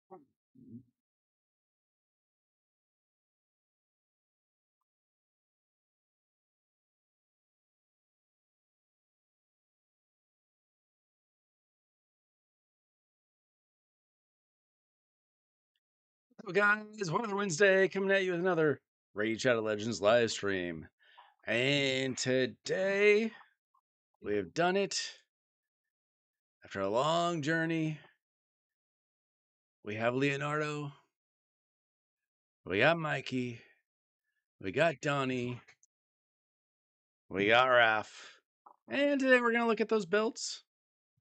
Hello, guys. Weather Wednesday coming at you with another Rage Shadow Legends live stream. And today we have done it after a long journey. We have Leonardo, we got Mikey, we got Donnie, we got Raph. And today we're going to look at those builds.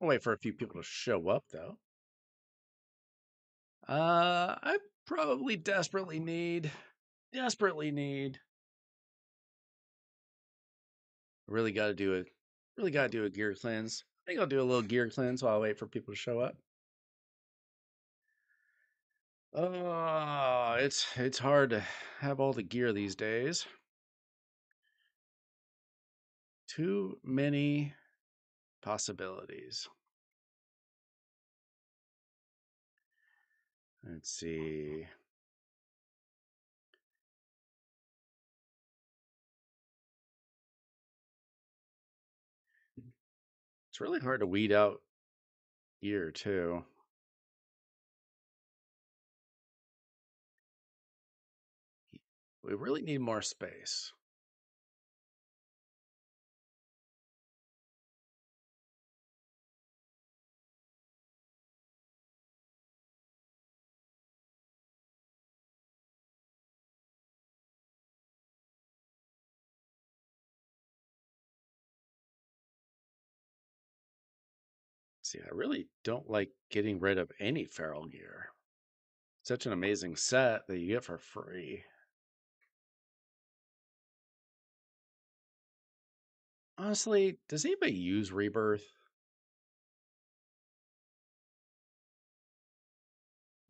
We'll wait for a few people to show up, though. I probably desperately need, really got to do it. Really got to do a gear cleanse. I think I'll do a little gear cleanse while I wait for people to show up. Oh, it's hard to have all the gear these days. Too many possibilities. Let's see. It's really hard to weed out gear too. We really need more space. See, I really don't like getting rid of any feral gear. Such an amazing set that you get for free. Honestly, does anybody use Rebirth?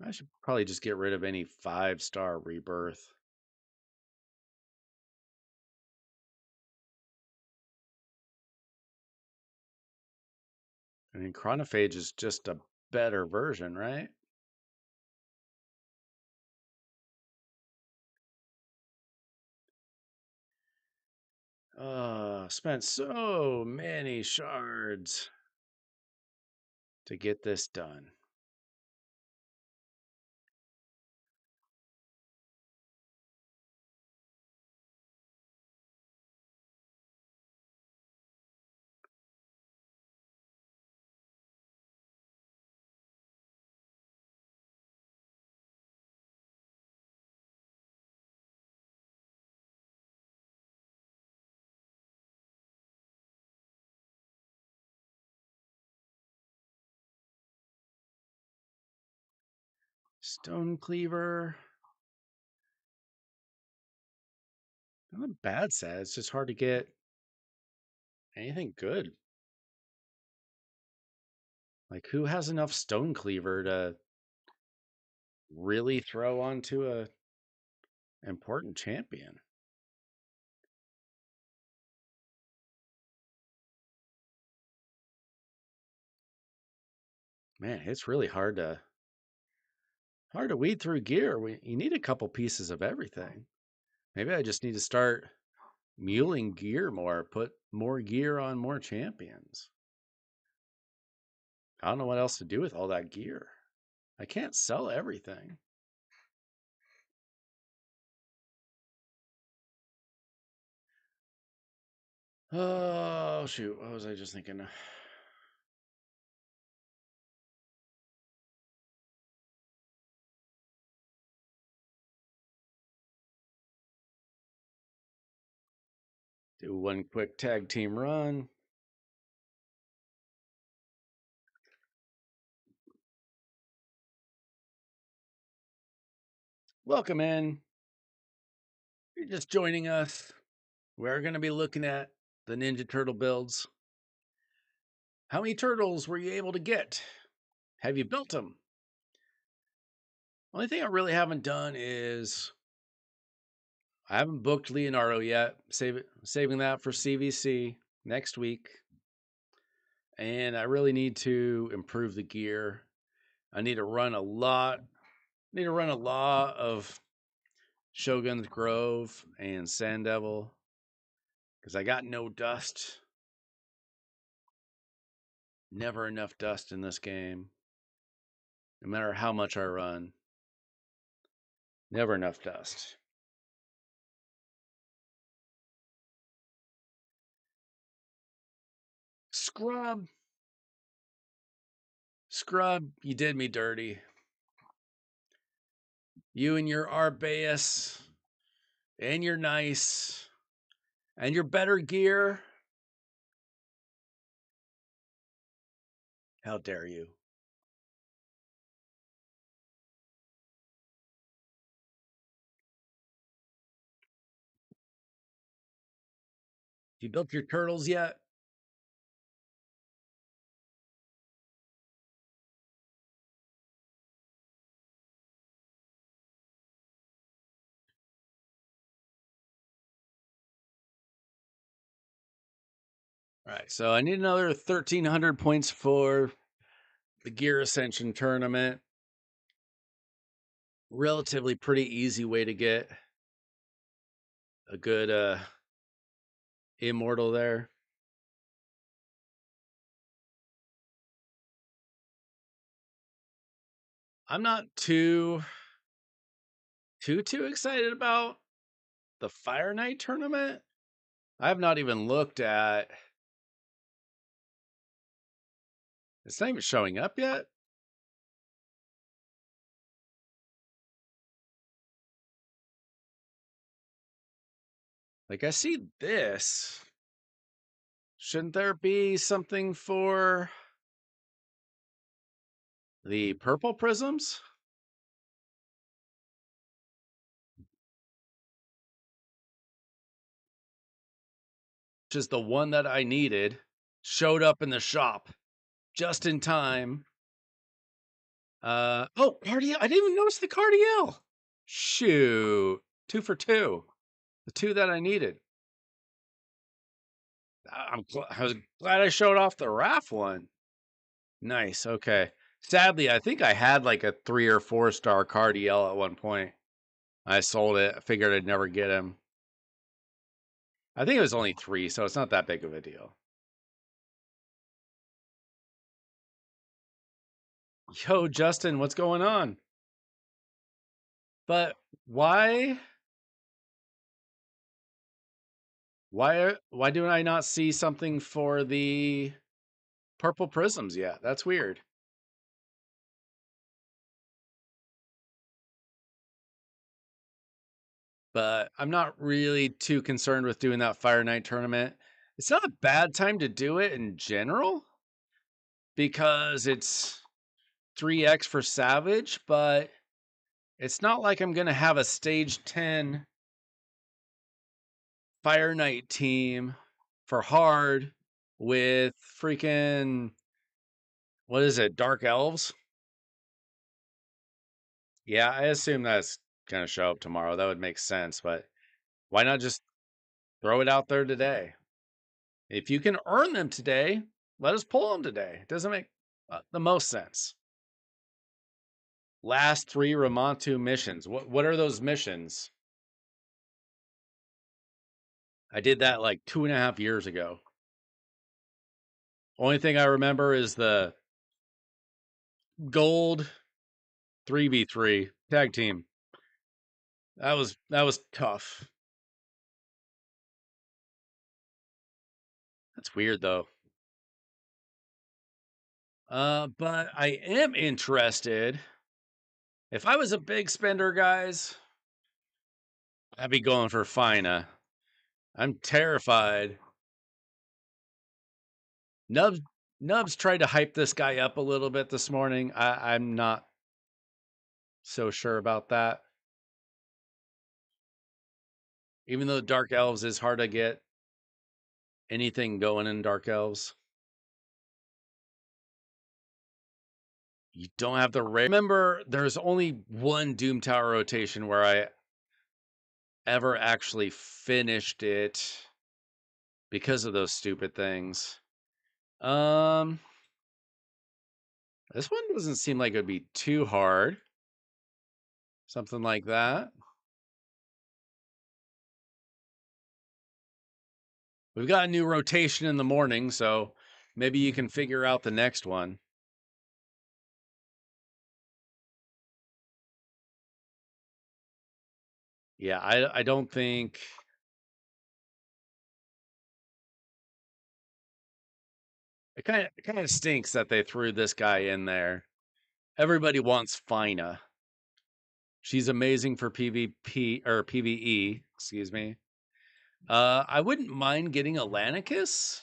I should probably just get rid of any 5-star Rebirth. I mean, Chronophage is just a better version, right? Spent so many shards to get this done. Stone Cleaver. Not a bad set. It's just hard to get anything good. Like, who has enough Stone Cleaver to really throw onto a important champion? Man, it's really hard to weed through gear. You need a couple pieces of everything. Maybe I just need to start muling gear more, put more gear on more champions. I don't know what else to do with all that gear. I can't sell everything. Oh, shoot. What was I just thinking? Do one quick tag team run. Welcome in. You're just joining us. We're going to be looking at the Ninja Turtle builds. How many turtles were you able to get? Have you built them? Only thing I really haven't done is I haven't booked Leonardo yet. Saving that for CVC next week. And I really need to improve the gear. I need to run a lot Need to run a law of Shogun's Grove and Sand Devil because I got no dust. Never enough dust in this game. No matter how much I run, never enough dust. Scrub. Scrub, you did me dirty. You and your Arbaeus and your nice and your better gear. How dare you? You built your turtles yet? All right, so I need another 1,300 points for the Gear Ascension tournament. Relatively pretty easy way to get a good immortal there. I'm not too excited about the Fire Knight tournament. I have not even looked at. It's not even showing up yet. Like I see this. Shouldn't there be something for the purple prisms? Which is the one that I needed. Showed up in the shop just in time. Oh, Cardiel. I didn't even notice the Cardiel. Shoot. 2 for 2. The 2 that I needed. I was glad I showed off the RAF one. Nice. Okay. Sadly, I think I had like a 3 or 4 star Cardiel at one point. I sold it. I figured I'd never get him. I think it was only 3, so it's not that big of a deal. Yo, Justin, what's going on? But why do I not see something for the purple prisms yet? That's weird. But I'm not really too concerned with doing that Fire Knight tournament. It's not a bad time to do it in general because it's 3x for Savage, but it's not like I'm going to have a stage 10 Fire Knight team for hard with freaking, what is it, Dark Elves? Yeah, I assume that's going to show up tomorrow. That would make sense, but why not just throw it out there today? If you can earn them today, let us pull them today. It doesn't make the most sense. Last 3 Ramontu missions. What are those missions? I did that like 2.5 years ago. Only thing I remember is the gold 3v3 tag team. That was tough. That's weird though. But I am interested. If I was a big spender, guys, I'd be going for Fina. I'm terrified. Nubs tried to hype this guy up a little bit this morning. I'm not so sure about that. Even though Dark Elves is hard to get anything going in Dark Elves. You don't have the remember, there's only one Doom Tower rotation where I ever actually finished it because of those stupid things. This one doesn't seem like it would be too hard. Something like that. We've got a new rotation in the morning, so maybe you can figure out the next one. Yeah, I don't think it kind of stinks that they threw this guy in there. Everybody wants Fina. She's amazing for PvP or PvE, excuse me. I wouldn't mind getting a Lanicus.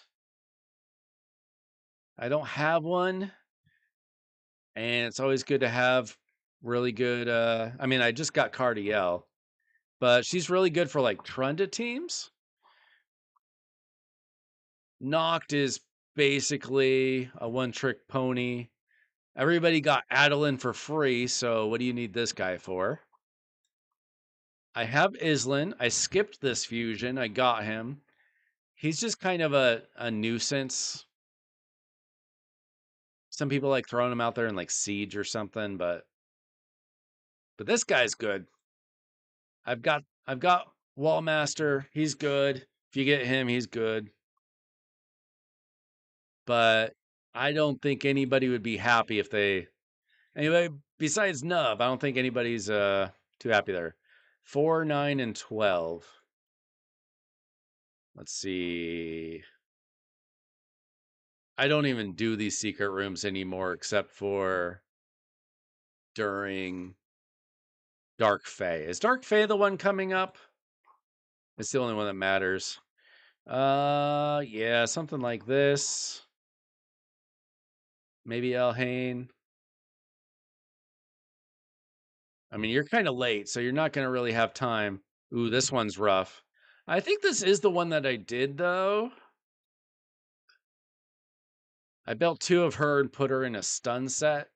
I don't have one, and it's always good to have really good. I mean, I just got Cardiel, but she's really good for like Trunda teams. Noct is basically a one-trick pony. Everybody got Adeline for free, so what do you need this guy for? I have Islin. I skipped this fusion. I got him. He's just kind of a nuisance. Some people like throwing him out there in like Siege or something, but this guy's good. I've got Wallmaster. He's good. If you get him, he's good. But I don't think anybody would be happy if they anybody besides Nub. I don't think anybody's too happy there. 4, 9, and 12. Let's see. I don't even do these secret rooms anymore except for during Dark Fae. Is Dark Fae the one coming up? It's the only one that matters. Yeah, something like this. Maybe Elhain. I mean, you're kind of late, so you're not going to really have time. Ooh, this one's rough. I think this is the one that I did, though. I built 2 of her and put her in a stun set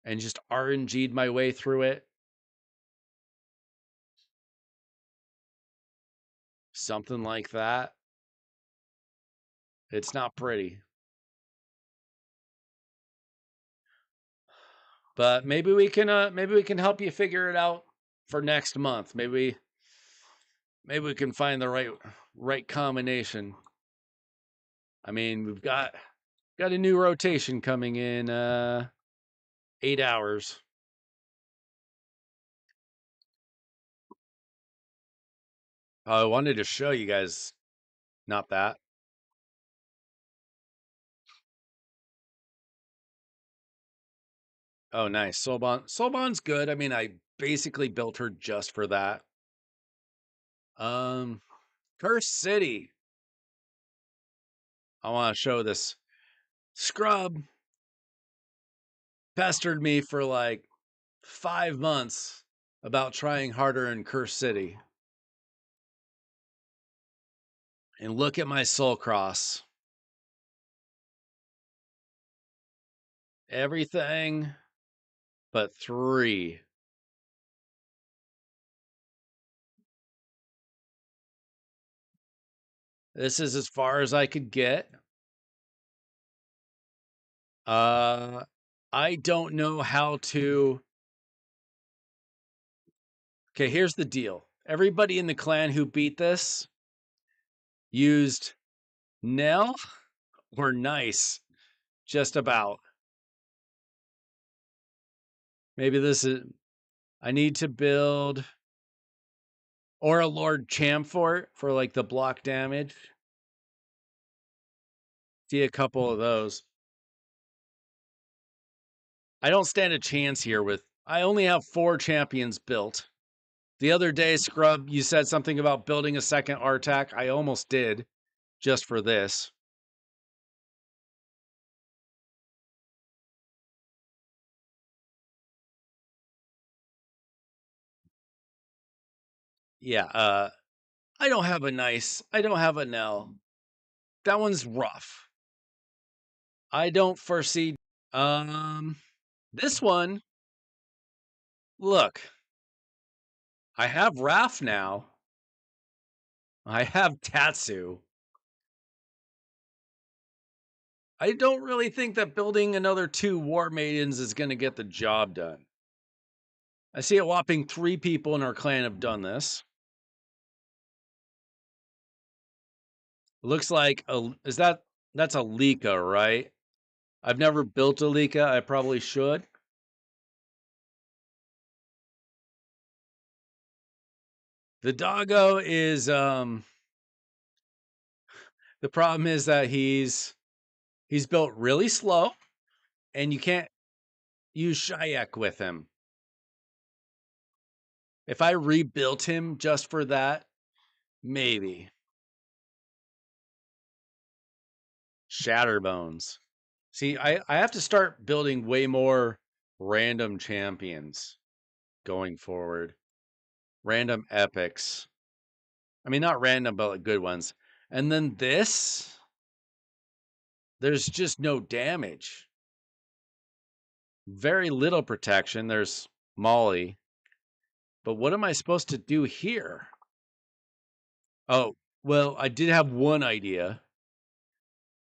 and just RNG'd my way through it. Something like that. It's not pretty. But maybe we can help you figure it out for next month. Maybe we can find the right combination. I mean, we've got a new rotation coming in 8 hours. I wanted to show you guys not that. Oh, nice. Soulbon's good. I mean, I basically built her just for that. Um Curse City. I want to show this. Scrub pestered me for like 5 months about trying harder in Curse City. And look at my Soul Cross. Everything but 3. This is as far as I could get. I don't know how to. Okay, here's the deal. Everybody in the clan who beat this used Nell or Nice, just about. Maybe this is. I need to build or a Lord Chamfort for like the block damage. See a couple of those. I don't stand a chance here with. I only have 4 champions built. The other day, Scrub, you said something about building a second Artak. I almost did, just for this. Yeah, I don't have a Nell. That one's rough. I don't foresee this one. Look, I have Raph now. I have Tatsu. I don't really think that building another 2 War Maidens is going to get the job done. I see a whopping 3 people in our clan have done this. Looks like that's a Lika, right? I've never built a Lika. I probably should. The doggo is the problem is that he's built really slow and you can't use Shayak with him. If I rebuilt him just for that, maybe. Shatterbones. See, I have to start building way more random champions going forward. Random epics. I mean, not random, but like good ones. And then this, there's just no damage. Very little protection. There's Molly. But what am I supposed to do here? Oh, well, I did have one idea,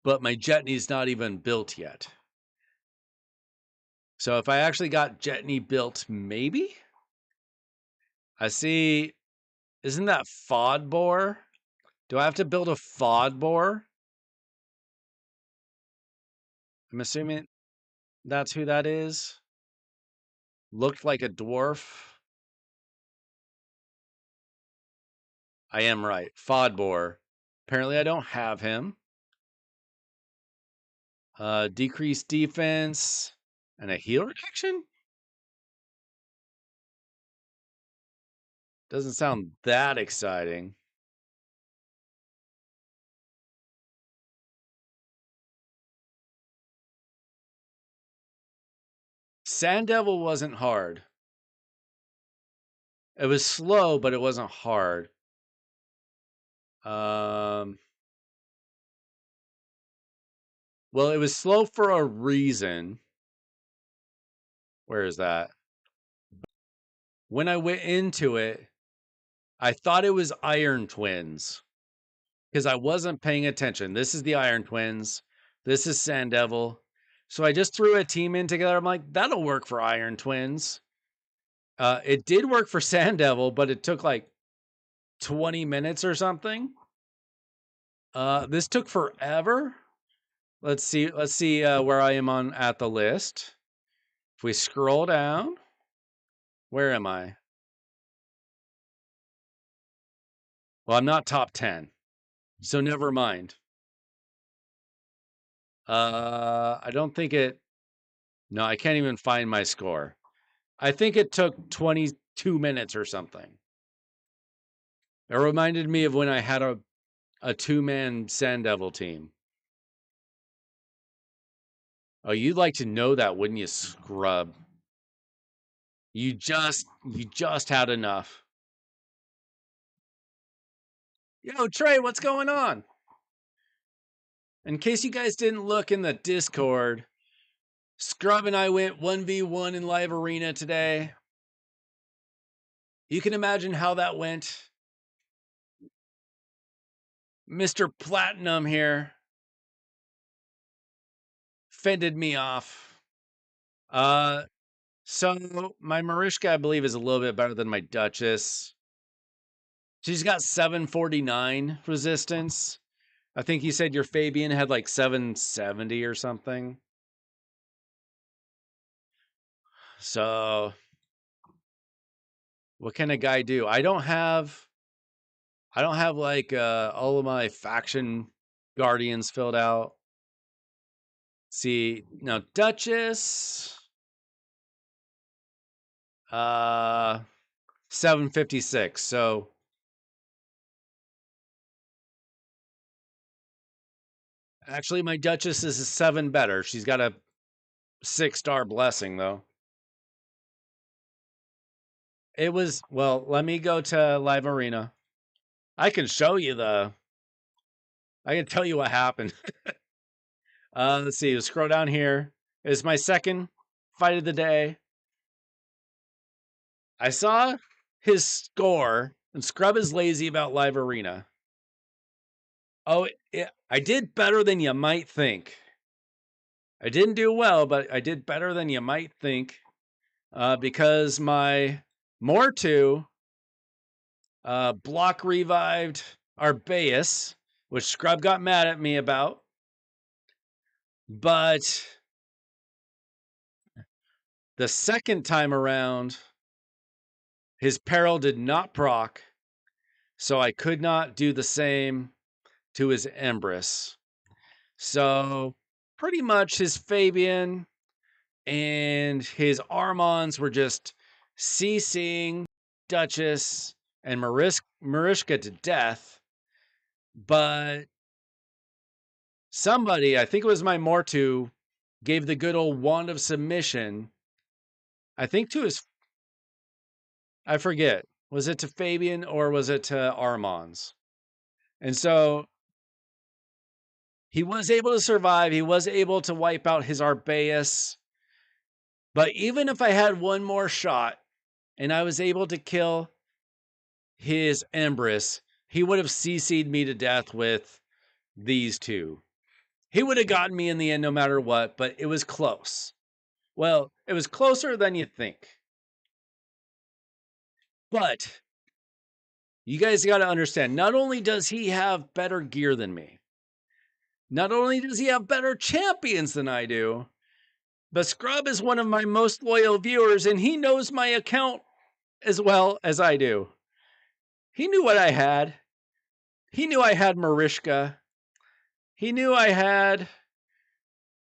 but my Jetney's not even built yet. So if I actually got Jetney built, maybe? I see. Isn't that Fodbor? Do I have to build a Fodbor? I'm assuming that's who that is. Looked like a dwarf. I am right. Fodbor. Apparently I don't have him. Decreased defense and a heal reduction? Doesn't sound that exciting. Sand Devil wasn't hard. It was slow, but it wasn't hard. Well, it was slow for a reason. Where is that? When I went into it, I thought it was Iron Twins because I wasn't paying attention. This is the Iron Twins. This is Sand Devil. So I just threw a team in together. I'm like, that'll work for Iron Twins. It did work for Sand Devil, but it took like 20 minutes or something. This took forever. Let's see where I am on at the list. If we scroll down, where am I? Well, I'm not top 10. So never mind. I don't think it. No, I can't even find my score. I think it took 22 minutes or something. It reminded me of when I had a 2-man Sand Devil team. Oh, you'd like to know that, wouldn't you, scrub? You just had enough. Yo, Trey, what's going on? In case you guys didn't look in the Discord, Scrub and I went 1v1 in live arena today. You can imagine how that went. Mr. Platinum here fended me off. So my Marishka, I believe, is a little bit better than my Duchess. She's got 749 resistance. I think you said your Fabian had like 770 or something. So what can a guy do? I don't have like all of my faction guardians filled out. See, now Duchess 756. So actually my Duchess is a 7 better. She's got a 6-star blessing though. It was, well, let me go to live arena. I can show you I can tell you what happened. Let's see, scroll down here. It's my second fight of the day. I saw his score, and Scrub is lazy about live arena. Oh, I did better than you might think. I didn't do well, but I did better than you might think. Because my More to block revived Arbaeus, which Scrub got mad at me about. But the second time around, his peril did not proc, so I could not do the same to his Empress. So pretty much his Fabian and his Armons were just CCing Duchess and Marishka to death. But somebody, I think it was my Mortu, gave the good old wand of submission. I think to his, I forget, was it to Fabian or was it to Armons? And so he was able to survive. He was able to wipe out his Arbaeus. But even if I had one more shot and I was able to kill his Empress, he would have CC'd me to death with these two. He would have gotten me in the end no matter what, but it was close. Well, it was closer than you think. But you guys got to understand, not only does he have better gear than me, not only does he have better champions than I do, but Scrub is one of my most loyal viewers and he knows my account as well as I do. He knew what I had. He knew I had Marishka. He knew I had.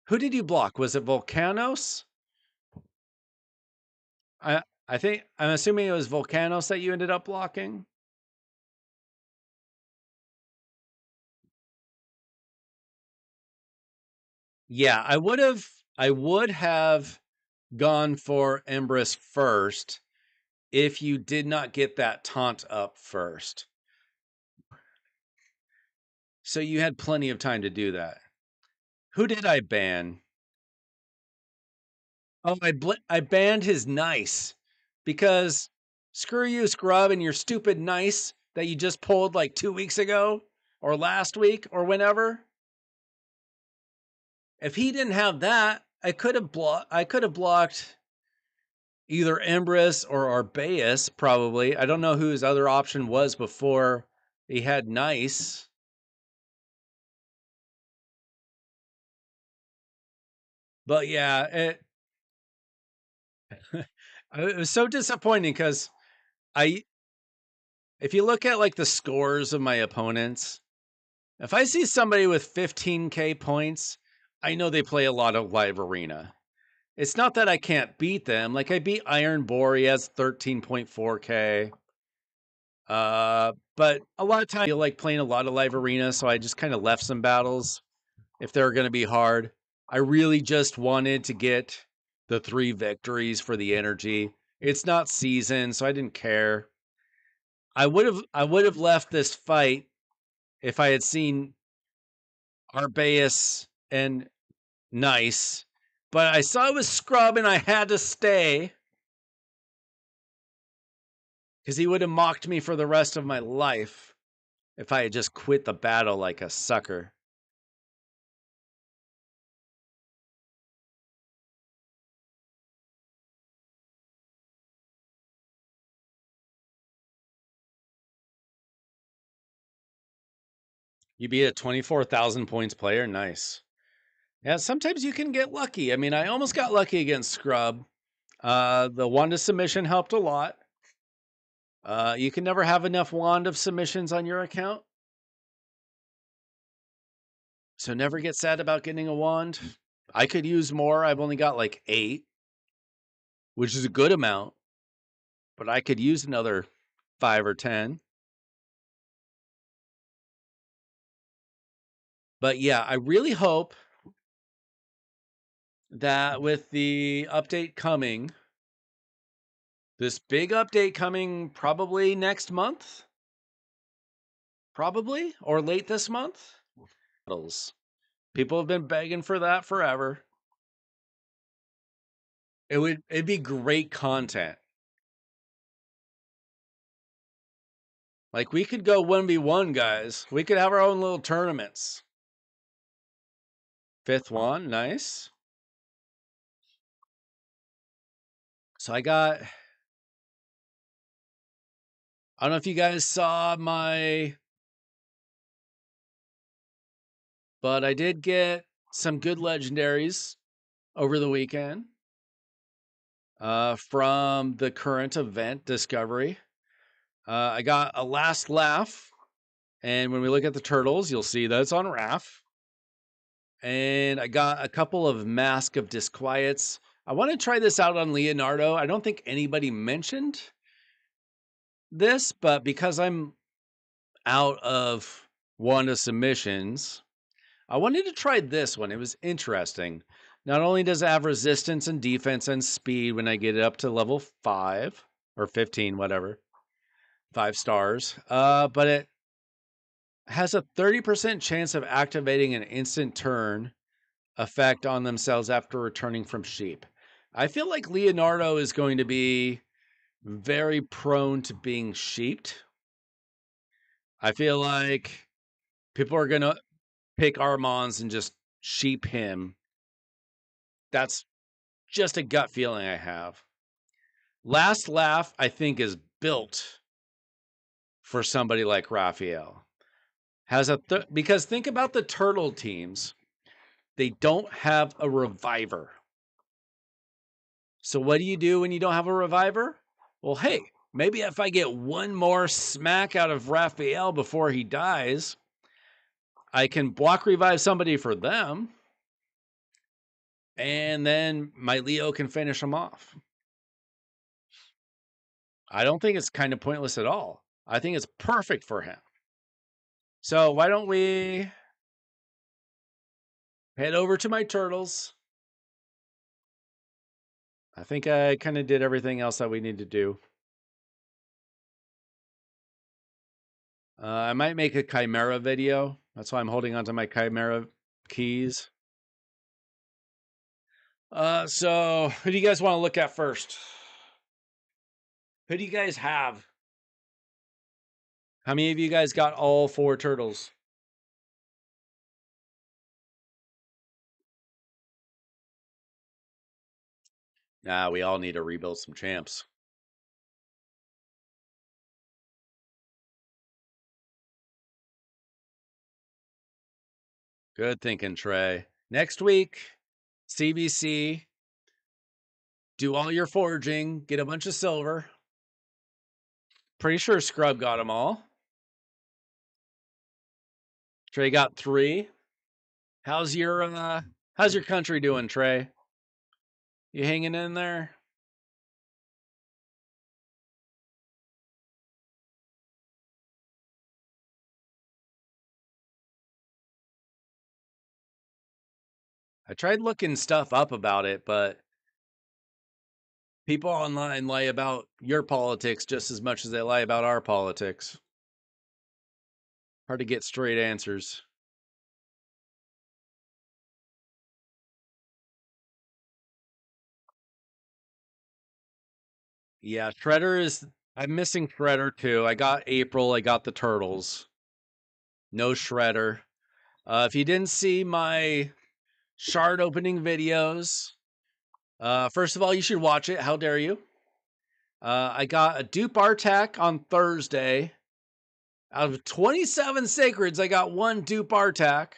Who did you block? Was it Volcanos? I think I'm assuming it was Volcanos that you ended up blocking. Yeah, I would have gone for Empress first if you did not get that taunt up first. So you had plenty of time to do that. Who did I ban? Oh, I banned his nice because screw you, Scrub, and your stupid nice that you just pulled like 2 weeks ago or last week or whenever. If he didn't have that, I could have blocked either Empress or Arbaeus, probably. I don't know who his other option was before he had nice. But yeah, it was so disappointing because I if you look at like the scores of my opponents, if I see somebody with 15k points, I know they play a lot of live arena. It's not that I can't beat them. Like I beat Iron Boar, he has 13.4k. But a lot of times I feel like playing a lot of live arena, so I just kind of left some battles if they're going to be hard. I really just wanted to get the 3 victories for the energy. It's not season, so I didn't care. I would have left this fight if I had seen Arbaeus and Nice, but I saw it was Scrub and I had to stay because he would have mocked me for the rest of my life if I had just quit the battle like a sucker. You beat a 24,000 points player? Nice. Yeah, sometimes you can get lucky. I mean, I almost got lucky against Scrub. The Wanda submission helped a lot. You can never have enough wand of submissions on your account. So never get sad about getting a wand. I could use more. I've only got like 8, which is a good amount, but I could use another 5 or 10. But yeah, I really hope that with the update coming, this big update coming probably next month, probably, or late this month. People have been begging for that forever. It'd be great content. Like we could go 1v1, guys. We could have our own little tournaments. 5th one, nice. So I got I don't know if you guys saw but I did get some good legendaries over the weekend from the current event Discovery. I got a last laugh, and when we look at the turtles, you'll see that it's on Raph. And I got a couple of Mask of Disquiets. I want to try this out on Leonardo. I don't think anybody mentioned this, but because I'm out of Wanda submissions, I wanted to try this one. It was interesting. Not only does it have resistance and defense and speed when I get it up to level 5 or 15, whatever, 5 stars, but it has a 30% chance of activating an instant turn effect on themselves after returning from sheep. I feel like Leonardo is going to be very prone to being sheeped. I feel like people are going to pick Armands and just sheep him. That's just a gut feeling I have. Last Laugh, I think, is built for somebody like Raphael. Because think about the turtle teams. They don't have a reviver. So what do you do when you don't have a reviver? Well, hey, maybe if I get one more smack out of Raphael before he dies, I can block revive somebody for them, and then my Leo can finish him off. I don't think it's kind of pointless at all. I think it's perfect for him. So why don't we head over to my turtles? I think I kind of did everything else that we need to do. I might make a Chimera video. That's why I'm holding onto my Chimera keys. So who do you guys want to look at first? Who do you guys have? How many of you guys got all 4 turtles? Nah, we all need to rebuild some champs. Good thinking, Trey. Next week, CBC, do all your foraging, get a bunch of silver. Pretty sure Scrub got them all. Trey got 3. How's your country doing, Trey? You hanging in there? I tried looking stuff up about it, but people online lie about your politics just as much as they lie about our politics. Hard to get straight answers. Yeah, Shredder is. I'm missing Shredder too. I got April. I got the turtles. No Shredder. If you didn't see my shard opening videos, first of all, you should watch it. How dare you? I got a dupe Artak on Thursday. Out of 27 sacreds, I got 1 dupe Artak.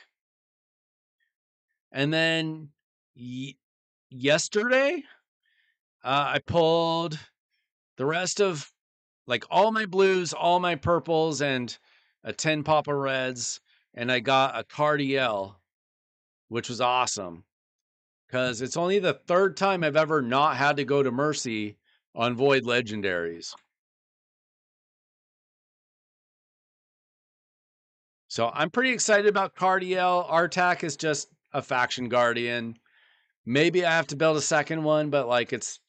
And then yesterday, I pulled the rest of like all my blues, all my purples, and a 10 Papa Reds. And I got a Cardiel, which was awesome because it's only the 3rd time I've ever not had to go to Mercy on Void Legendaries. So I'm pretty excited about Cardiel. Artak is just a faction guardian. Maybe I have to build a second one, but like it's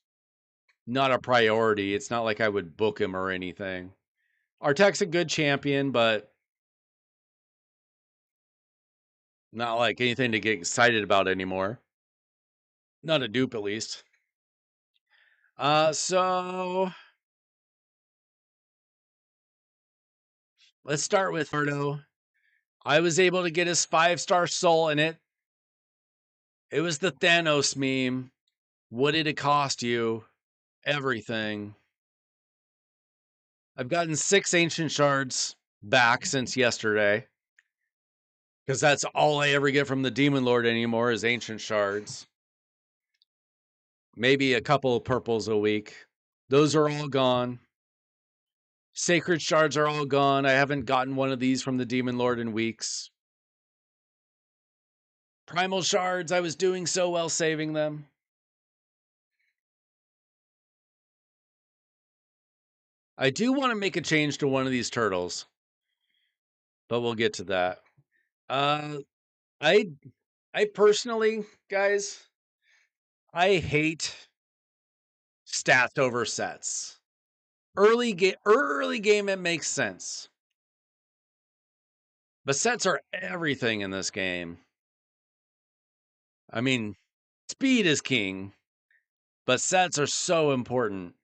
not a priority. It's not like I would book him or anything. Artak's a good champion, but not like anything to get excited about anymore. Not a dupe, at least. So let's start with Ardo. I was able to get his 5-star soul in it. It was the Thanos meme. What did it cost you? Everything. I've gotten 6 ancient shards back since yesterday. Because that's all I ever get from the Demon Lord anymore is ancient shards. Maybe a couple of purples a week. Those are all gone. Sacred shards are all gone. I haven't gotten one of these from the Demon Lord in weeks. Primal shards, I was doing so well saving them. I do want to make a change to one of these turtles, but we'll get to that. I personally, guys, I hate stats over sets. Early game it makes sense. But sets are everything in this game. I mean, speed is king, but sets are so important.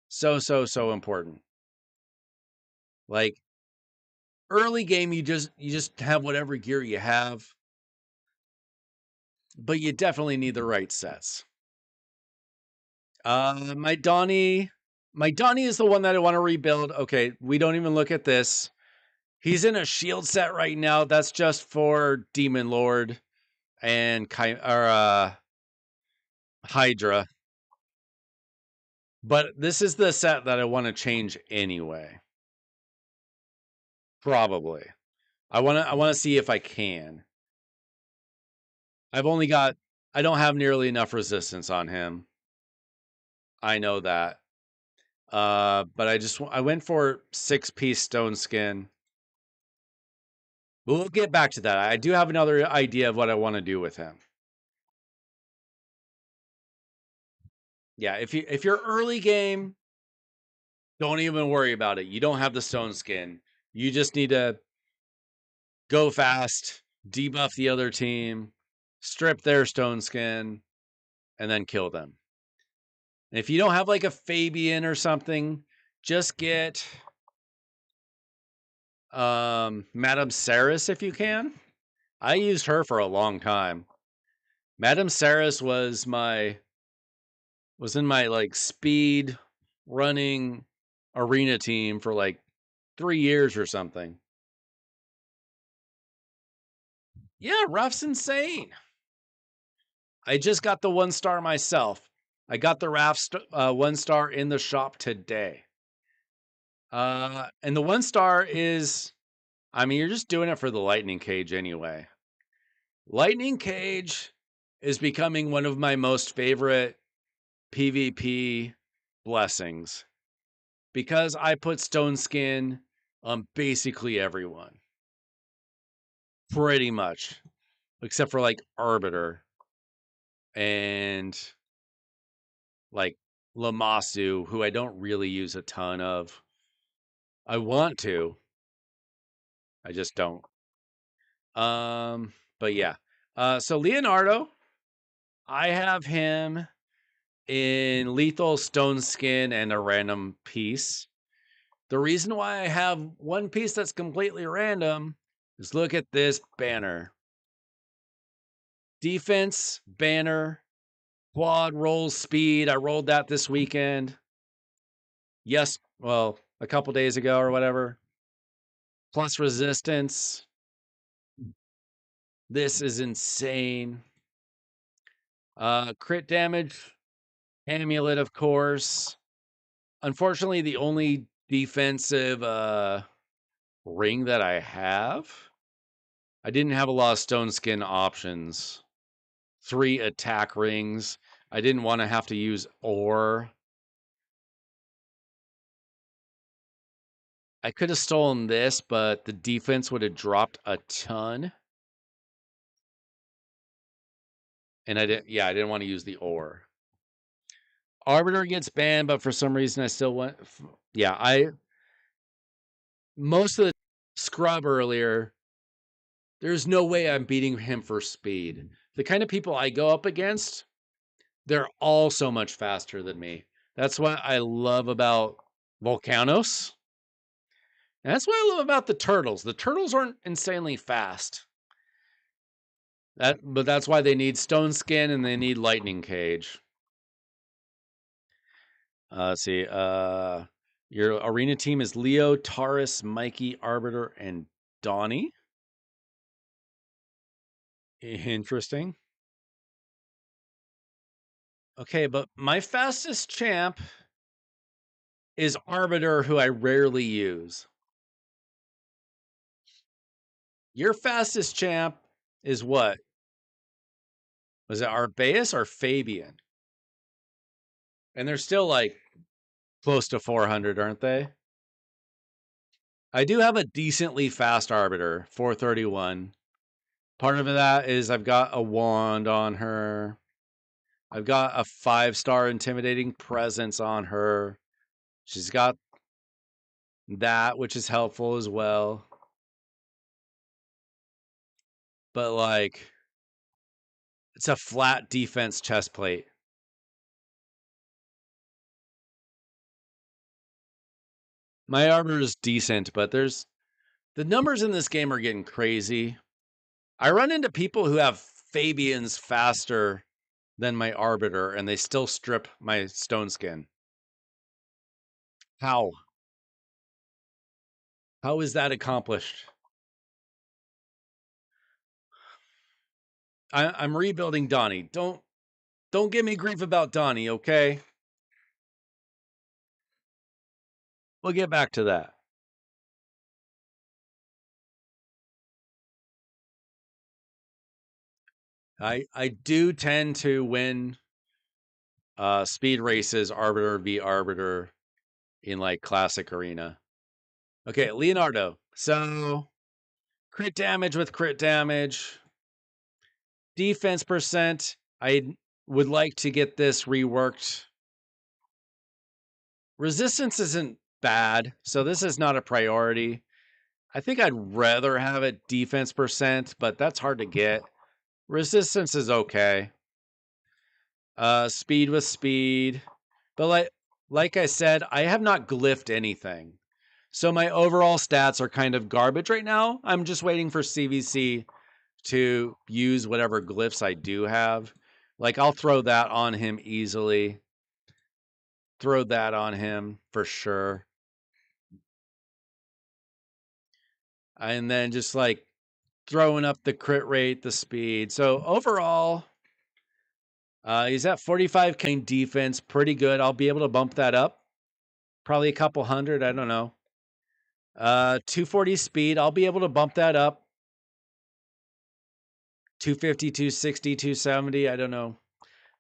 So important. Like early game you just have whatever gear you have, but you definitely need the right sets. My Donnie is the one that I want to rebuild. Okay, we don't even look at this. He's in a shield set right now. That's just for Demon Lord and Hydra. But this is the set that I want to change anyway. Probably. I want to see if I can. I don't have nearly enough resistance on him. I know that. But I went for 6-piece stone skin. We'll get back to that. I do have another idea of what I want to do with him. Yeah, if you're early game, don't even worry about it. You don't have the stone skin. You just need to go fast, debuff the other team, strip their stone skin, and then kill them. And if you don't have like a Fabian or something, just get Madame Saris if you can. I used her for a long time. Madame Saris was in my like speed running arena team for like 3 years or something. Yeah, Ruff's insane. I just got the 1-star myself. I got the Raph 1-star in the shop today. And the 1-star is, I mean, you're just doing it for the lightning cage anyway. Lightning cage is becoming one of my most favorite PvP blessings because I put stone skin on basically everyone. Pretty much. Except for like Arbiter and like Lamasu, who I don't really use a ton of. I want to. I just don't. But yeah. So Leonardo, I have him in lethal stone skin and a random piece. The reason why I have one piece that's completely random is look at this banner. Defense, banner, quad rolls speed. I rolled that this weekend. Yes, well, a couple days ago or whatever. Plus resistance. This is insane. Crit damage, amulet, of course. Unfortunately, the only defensive ring that I have. I didn't have a lot of stone skin options. 3 attack rings. I didn't want to have to use ore. I could have stolen this, but the defense would have dropped a ton. And I didn't want to use the ore. Arbiter gets banned, but for some reason I still went. Yeah, most of the scrub earlier, there's no way I'm beating him for speed. The kind of people I go up against, they're all so much faster than me. That's what I love about Volcanos. And that's what I love about the turtles. The turtles aren't insanely fast. But that's why they need stone skin and they need lightning cage. Let's see. Your arena team is Leo, Taurus, Mikey, Arbiter, and Donnie. Interesting. Okay, but my fastest champ is Arbiter, who I rarely use. Your fastest champ is what? Was it Arbeus or Fabian? And they're still like close to 400, aren't they? I do have a decently fast Arbiter, 431. Part of that is I've got a wand on her. I've got a 5-star intimidating presence on her. She's got that, which is helpful as well. But like, it's a flat defense chest plate. My armor is decent, but the numbers in this game are getting crazy. I run into people who have Fabians faster than my Arbiter, and they still strip my stone skin. How? How is that accomplished? I'm rebuilding Donnie. Don't give me grief about Donnie, okay? We'll get back to that. I do tend to win speed races, Arbiter v Arbiter in like classic arena. Okay, Leonardo. So crit damage with crit damage. Defense percent. I would like to get this reworked. Resistance isn't bad, so this is not a priority. I think I'd rather have it defense percent, but that's hard to get. Resistance is okay. Speed with speed. But like I said, I have not glyphed anything. So my overall stats are kind of garbage right now. I'm just waiting for CVC to use whatever glyphs I do have. Like I'll throw that on him easily. Throw that on him for sure. And then just like throwing up the crit rate, the speed. So overall, he's at 45 defense, pretty good. I'll be able to bump that up. Probably a couple hundred, I don't know. 240 speed, I'll be able to bump that up. 250, 260, 270, I don't know.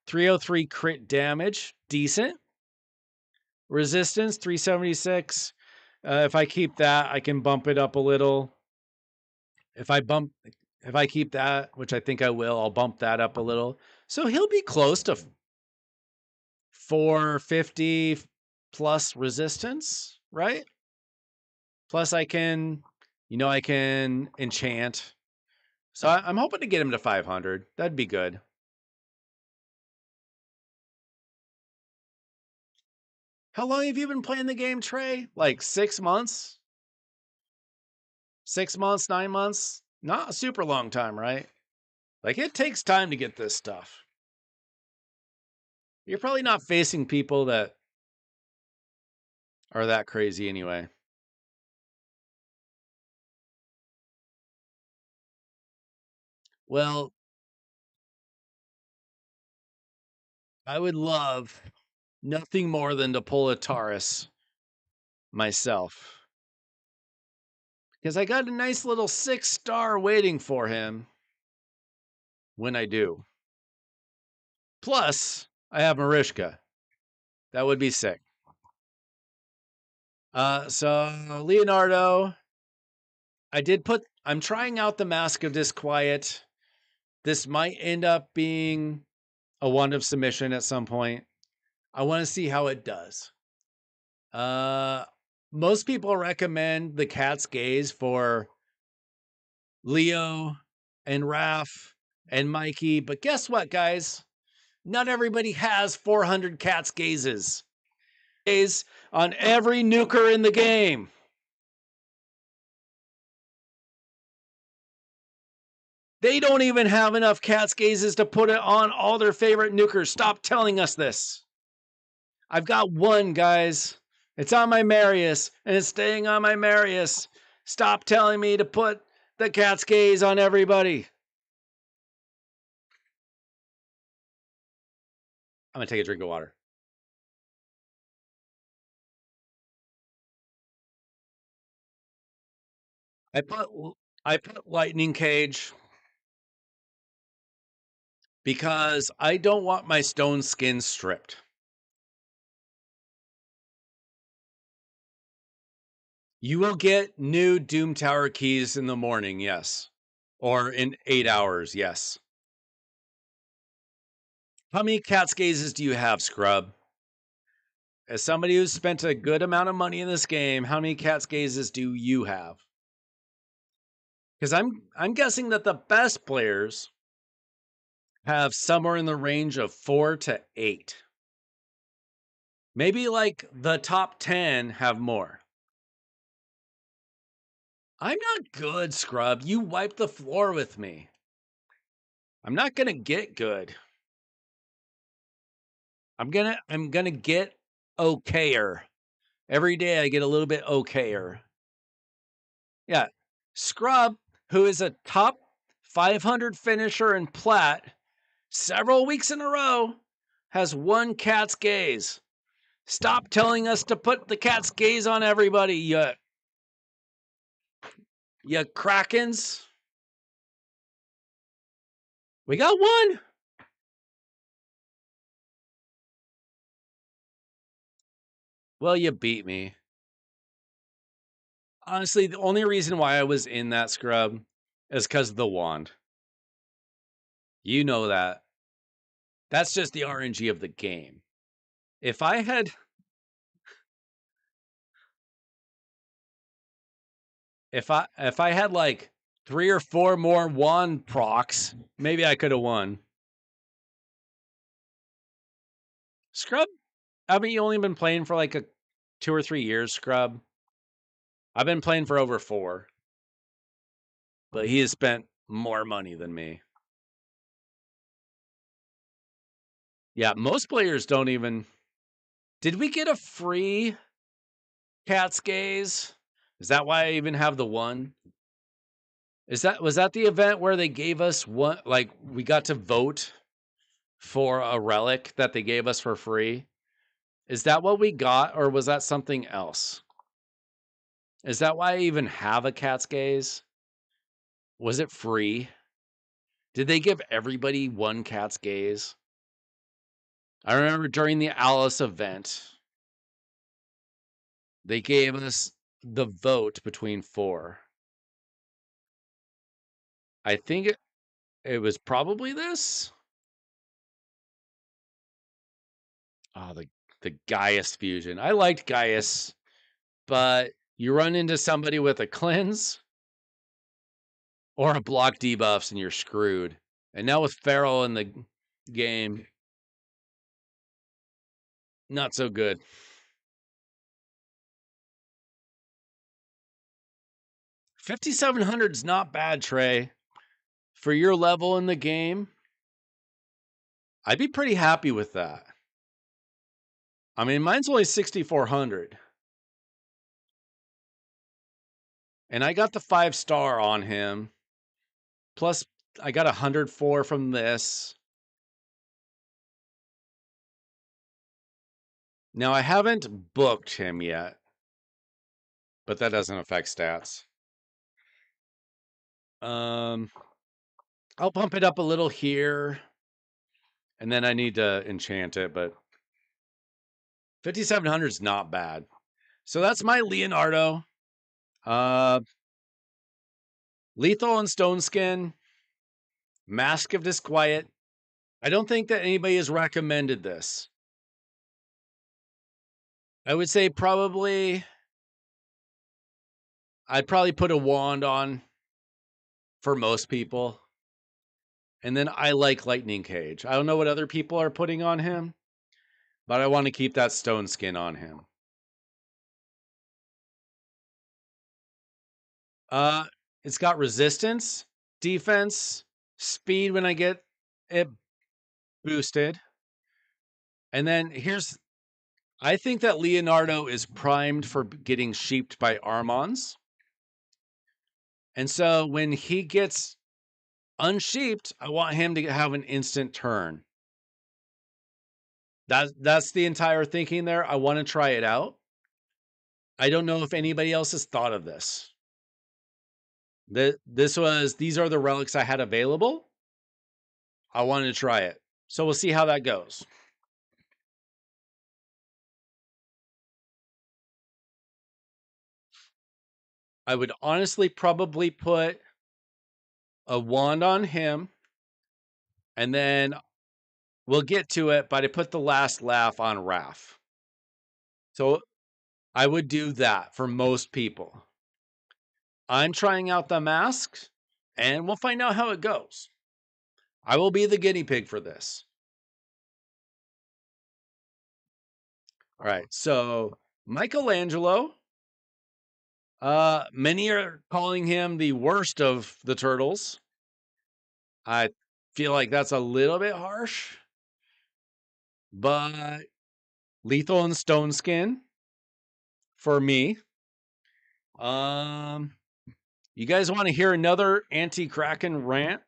303 crit damage, decent. Resistance, 376. If I keep that, I can bump it up a little. If I keep that, which I think I will, I'll bump that up a little. So he'll be close to 450 plus resistance, right? Plus I can enchant. So I'm hoping to get him to 500. That'd be good. How long have you been playing the game, Trey? Like 6 months? 6 months, 9 months? Not a super long time, right? Like it takes time to get this stuff. You're probably not facing people that are that crazy anyway. Well, I would love nothing more than to pull a Taurus myself. Because I got a nice little 6-star waiting for him when I do. Plus, I have Marishka. That would be sick. So Leonardo, I'm trying out the Mask of Disquiet. This might end up being a Wand of Submission at some point. I want to see how it does. Most people recommend the Cat's Gaze for Leo and Raph and Mikey, but guess what, guys? Not everybody has 400 Cat's Gazes. On every nuker in the game. They don't even have enough Cat's Gazes to put it on all their favorite nukers. Stop telling us this. I've got one, guys. It's on my Marius, and it's staying on my Marius. Stop telling me to put the cat's gaze on everybody. I'm gonna take a drink of water. I put I put lightning cage because I don't want my stone skin stripped. You will get new Doom Tower keys in the morning, yes. Or in 8 hours, yes. How many cat's gazes do you have, Scrub? As somebody who's spent a good amount of money in this game, how many cat's gazes do you have? Because I'm guessing that the best players have somewhere in the range of 4 to 8. Maybe like the top 10 have more. I'm not good, Scrub. You wipe the floor with me. I'm not gonna get good. I'm gonna get okayer. Every day I get a little bit okayer. Yeah. Scrub, who is a top 500 finisher in plat several weeks in a row, has one cat's gaze. Stop telling us to put the cat's gaze on everybody, you krakens. We got one. Well, you beat me. Honestly, the only reason why I was in that, Scrub, is because of the wand. You know that. That's just the RNG of the game. If I had like 3 or 4 more wand procs, maybe I could have won. Scrub, haven't you only been playing for like 2 or 3 years, Scrub? I've been playing for over 4. But he has spent more money than me. Yeah, most players don't even. Did we get a free cat's gaze? Is that why I even have the one? Was that the event where they gave us one, like we got to vote for a relic that they gave us for free? Is that what we got, or was that something else? Is that why I even have a cat's gaze? Was it free? Did they give everybody one cat's gaze? I remember during the Alice event, they gave us the vote between 4. I think it was probably this. Oh, the Gaius fusion. I liked Gaius, but you run into somebody with a cleanse or a block debuffs and you're screwed. And now with Feral in the game, not so good. 5,700 is not bad, Trey. For your level in the game, I'd be pretty happy with that. I mean, mine's only 6,400. And I got the 5-star on him. Plus, I got 104 from this. Now, I haven't booked him yet, but that doesn't affect stats. I'll bump it up a little here, and then I need to enchant it, but 5,700 is not bad. So that's my Leonardo. Lethal and Stone Skin, Mask of Disquiet. I don't think that anybody has recommended this. I would say I'd probably put a wand on for most people. And then I like Lightning Cage. I don't know what other people are putting on him, but I want to keep that Stone Skin on him. It's got resistance, defense, speed when I get it boosted. And then I think that Leonardo is primed for getting sheeped by Armons. And so when he gets unsheeped, I want him to have an instant turn. That's the entire thinking there. I want to try it out. I don't know if anybody else has thought of this. These are the relics I had available. I wanted to try it. So we'll see how that goes. I would honestly probably put a wand on him, and then we'll get to it, but I put the last laugh on Raph. So I would do that for most people. I'm trying out the masks, and we'll find out how it goes. I will be the guinea pig for this. All right, so Michelangelo. Many are calling him the worst of the turtles. I feel like that's a little bit harsh, but Lethal and Stone Skin for me. You guys want to hear another anti-Kraken rant?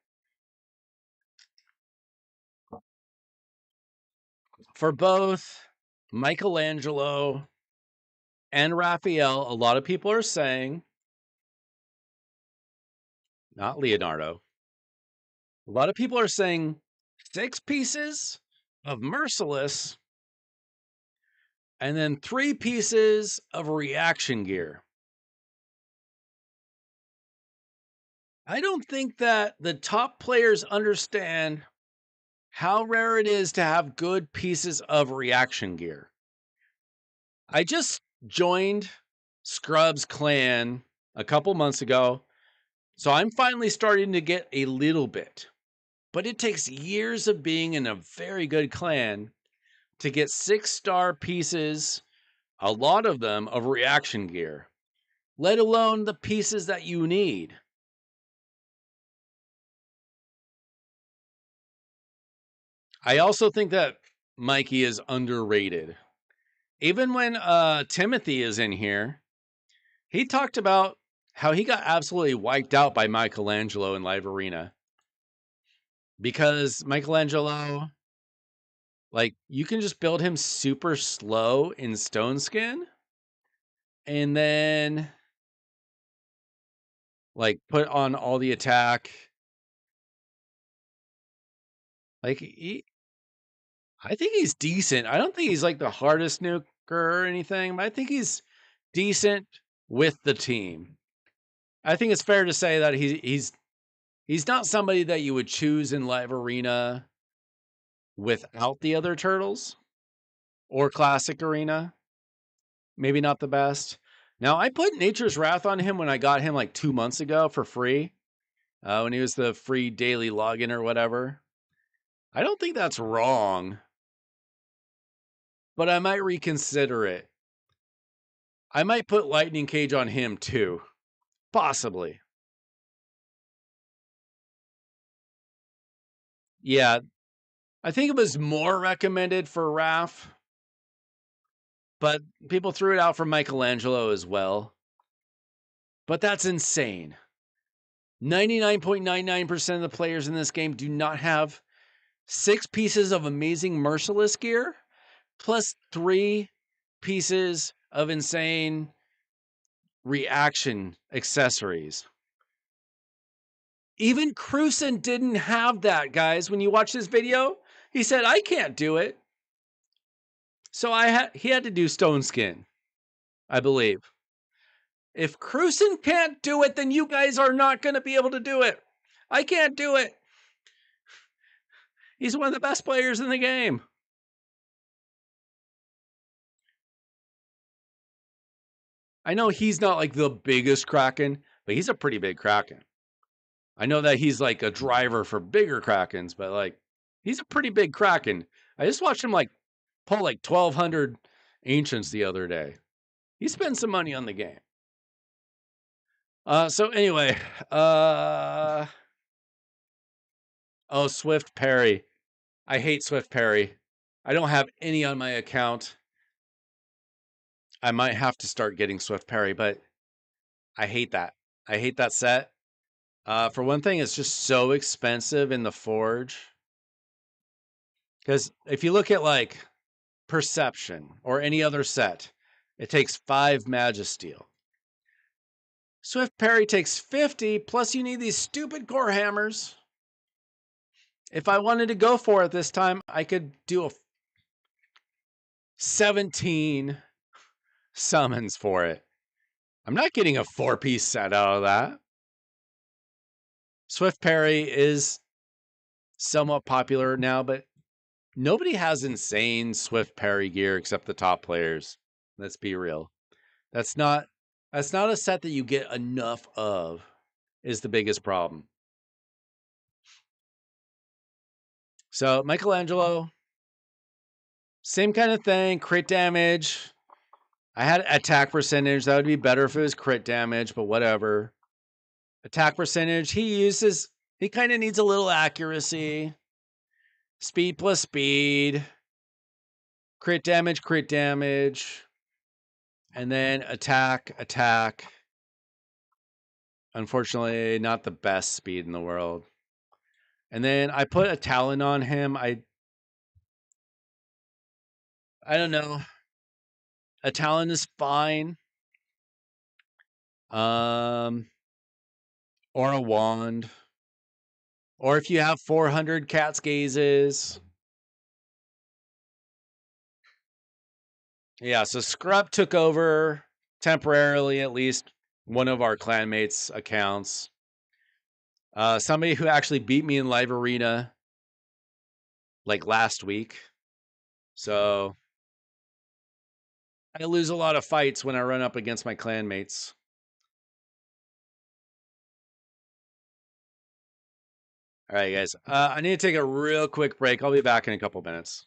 For both Michelangelo and Raphael, a lot of people are saying, not Leonardo, a lot of people are saying 6 pieces of Merciless and then 3 pieces of reaction gear. I don't think that the top players understand how rare it is to have good pieces of reaction gear. I just joined Scrub's clan a couple months ago, so I'm finally starting to get a little bit. But it takes years of being in a very good clan to get 6-star pieces, a lot of them, of reaction gear, let alone the pieces that you need. I also think that Mikey is underrated. Even when Timothy is in here, he talked about how he got absolutely wiped out by Michelangelo in Live Arena. Because Michelangelo, like, you can just build him super slow in Stone Skin, and then, like, put on all the attack. Like, I think he's decent. I don't think he's like the hardest nuker or anything, but I think he's decent with the team. I think it's fair to say that he's not somebody that you would choose in Live Arena without the other turtles or Classic Arena. Maybe not the best. Now, I put Nature's Wrath on him when I got him like 2 months ago for free, when he was the free daily login or whatever. I don't think that's wrong, but I might reconsider it. I might put Lightning Cage on him too. Possibly. Yeah, I think it was more recommended for Raph, but people threw it out for Michelangelo as well. But that's insane. 99.99% of the players in this game do not have 6 pieces of amazing Merciless gear, plus 3 pieces of insane reaction accessories. Even Cruisen didn't have that, guys. When you watch this video, he said, I can't do it. So he had to do Stone Skin, I believe. If Cruisen can't do it, then you guys are not going to be able to do it. I can't do it. He's one of the best players in the game. I know he's not like the biggest Kraken, but he's a pretty big Kraken. I know that he's like a driver for bigger Krakens, but like he's a pretty big Kraken. I just watched him like pull like 1,200 ancients the other day. He spent some money on the game. So anyway, oh, Swift Parry. I hate Swift Parry. I don't have any on my account. I might have to start getting Swift Parry, but I hate that. I hate that set. For one thing, it's just so expensive in the forge. Because if you look at like Perception or any other set, it takes 5 Magisteel. Swift Parry takes 50, plus you need these stupid core hammers. If I wanted to go for it this time, I could do a 17 summons for it. I'm not getting a 4-piece set out of that. Swift Parry is somewhat popular now, but nobody has insane Swift Parry gear except the top players. Let's be real. That's not a set that you get enough of, is the biggest problem. So Michelangelo, same kind of thing, crit damage. I had attack percentage. That would be better if it was crit damage, but whatever. Attack percentage, he kind of needs a little accuracy. Speed plus speed. Crit damage. And then attack. Unfortunately, not the best speed in the world. And then I put a Talon on him. I don't know. A Talon is fine. Or a wand. Or if you have 400 Cat's Gazes. Yeah, so Scrub took over temporarily, at least one of our clanmates' accounts. Somebody who actually beat me in live arena like last week. So I lose a lot of fights when I run up against my clanmates. All right, guys. I need to take a real quick break. I'll be back in a couple minutes.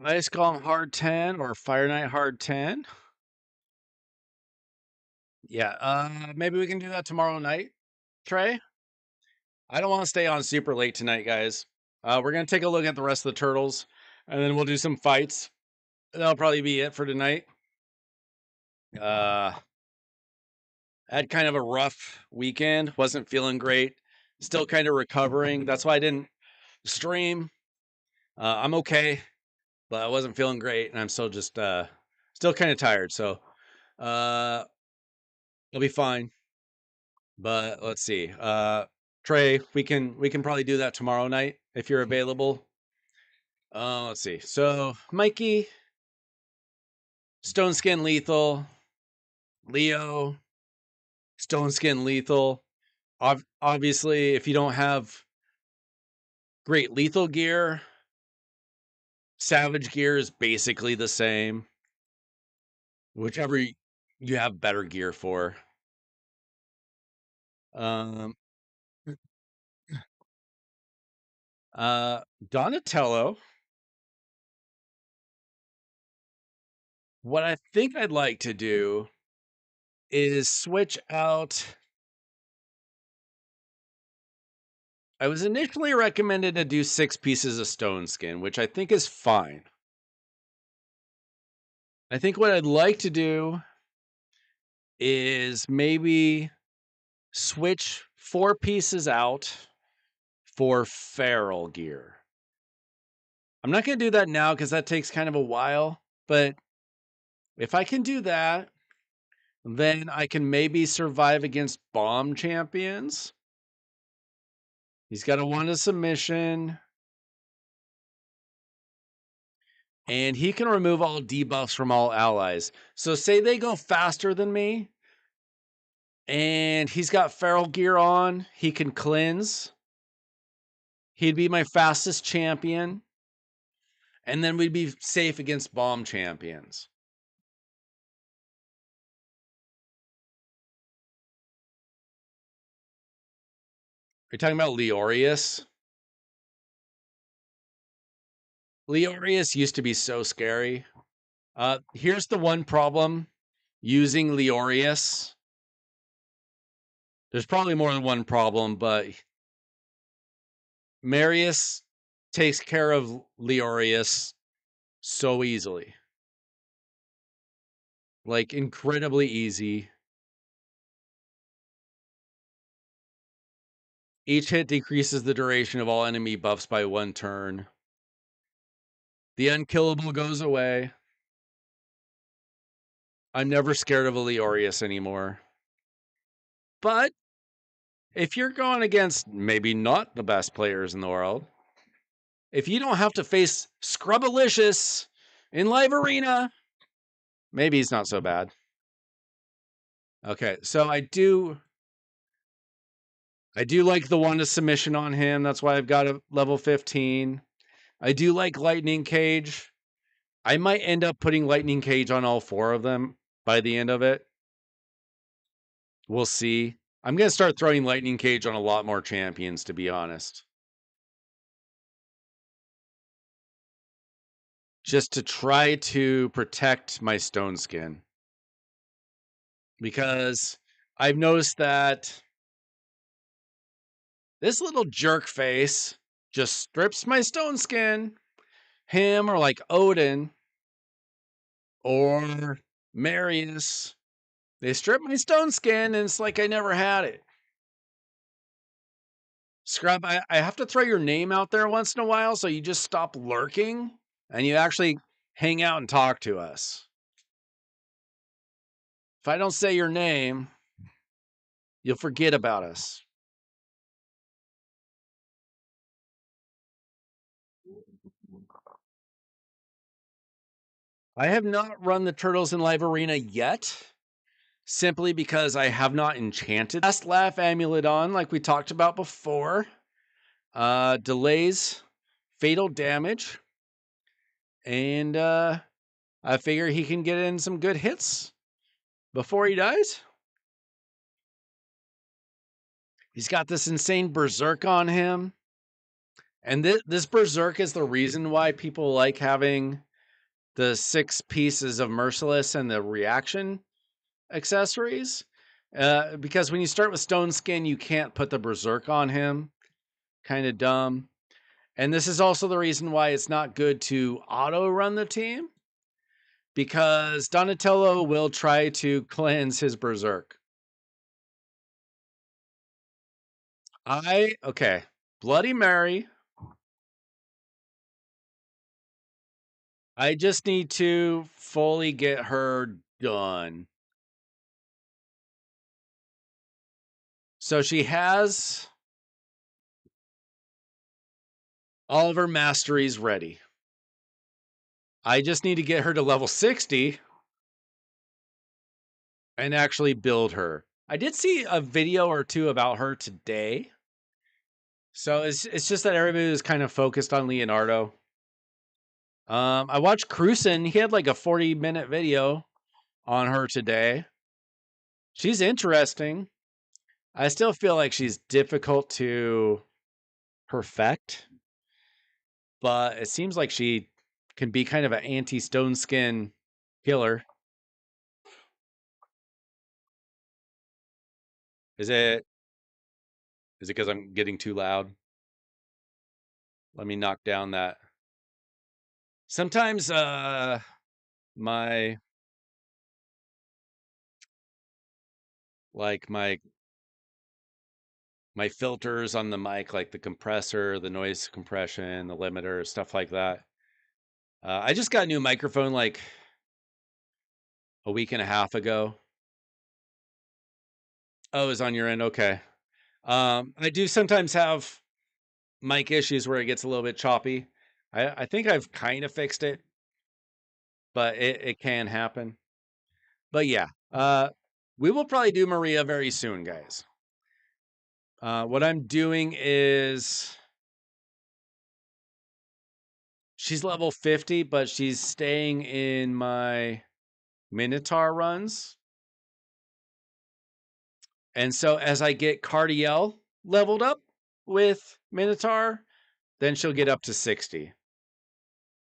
Ice Golem Hard 10 or Fire Knight Hard 10. Yeah, maybe we can do that tomorrow night, Trey. I don't want to stay on super late tonight, guys. We're going to take a look at the rest of the turtles, and then we'll do some fights. That'll probably be it for tonight. I had kind of a rough weekend. Wasn't feeling great. Still kind of recovering. That's why I didn't stream. I'm okay, but I wasn't feeling great, and I'm still just still kind of tired. So it'll be fine. But let's see. Trey, we can probably do that tomorrow night if you're available. Let's see. So Mikey, Stone Skin Lethal, Leo, Stone Skin Lethal. Obviously, if you don't have great lethal gear, Savage gear is basically the same. Whichever you have better gear for. Um, Donatello. What I think I'd like to do is switch out. I was initially recommended to do 6 pieces of stone skin, which I think is fine. I think what I'd like to do is maybe switch 4 pieces out for feral gear. I'm not going to do that now because that takes kind of a while, but if I can do that, then I can maybe survive against bomb champions. He's got a 1 to submission. And he can remove all debuffs from all allies. So say they go faster than me, and he's got feral gear on, he can cleanse. He'd be my fastest champion. And then we'd be safe against bomb champions. Are you talking about Leorius? Leorius used to be so scary. Here's the one problem using Leorius. There's probably more than one problem, but Marius takes care of Leorius so easily. Like, incredibly easy. Each hit decreases the duration of all enemy buffs by 1 turn. The unkillable goes away. I'm never scared of a Leorius anymore. But if you're going against maybe not the best players in the world, if you don't have to face Scrubbalicious in Live Arena, maybe he's not so bad. Okay, so I do like the 1 to submission on him. That's why I've got a level 15. I do like Lightning Cage. I might end up putting Lightning Cage on all 4 of them by the end of it. We'll see. I'm going to start throwing Lightning Cage on a lot more champions, to be honest. Just to try to protect my stone skin. Because I've noticed that this little jerk face just strips my stone skin. Him or like Odin or Marius. They strip my stone skin and it's like I never had it. Scrub, I have to throw your name out there once in a while so you just stop lurking and you actually hang out and talk to us. If I don't say your name, you'll forget about us. I have not run the Turtles in Live Arena yet, simply because I have not enchanted Last Laugh Amulet on like we talked about before. Delays fatal damage. And I figure he can get in some good hits before he dies. He's got this insane berserk on him. And this berserk is the reason why people like having the 6 pieces of merciless and the reaction accessories. Because when you start with stone skin, you can't put the berserk on him. Kind of dumb. And this is also the reason why it's not good to auto run the team, because Donatello will try to cleanse his berserk. Okay. Bloody Mary. I just need to fully get her done. So she has all of her masteries ready. I just need to get her to level 60 and actually build her. I did see a video or two about her today. So it's just that everybody was kind of focused on Leonardo. I watched Cruisen. He had like a 40-minute video on her today. She's interesting. I still feel like she's difficult to perfect, but it seems like she can be kind of an anti-stone skin killer. Is it because I'm getting too loud? Let me knock down that. Sometimes my like my filters on the mic, like the compressor, the noise compression, the limiter, stuff like that. I just got a new microphone like a week and a half ago. Oh, it's on your end. Okay. I do sometimes have mic issues where it gets a little bit choppy. I think I've kind of fixed it, but it can happen. But yeah, we will probably do Maria very soon, guys. What I'm doing is she's level 50, but she's staying in my Minotaur runs. And so as I get Cardiel leveled up with Minotaur, then she'll get up to 60.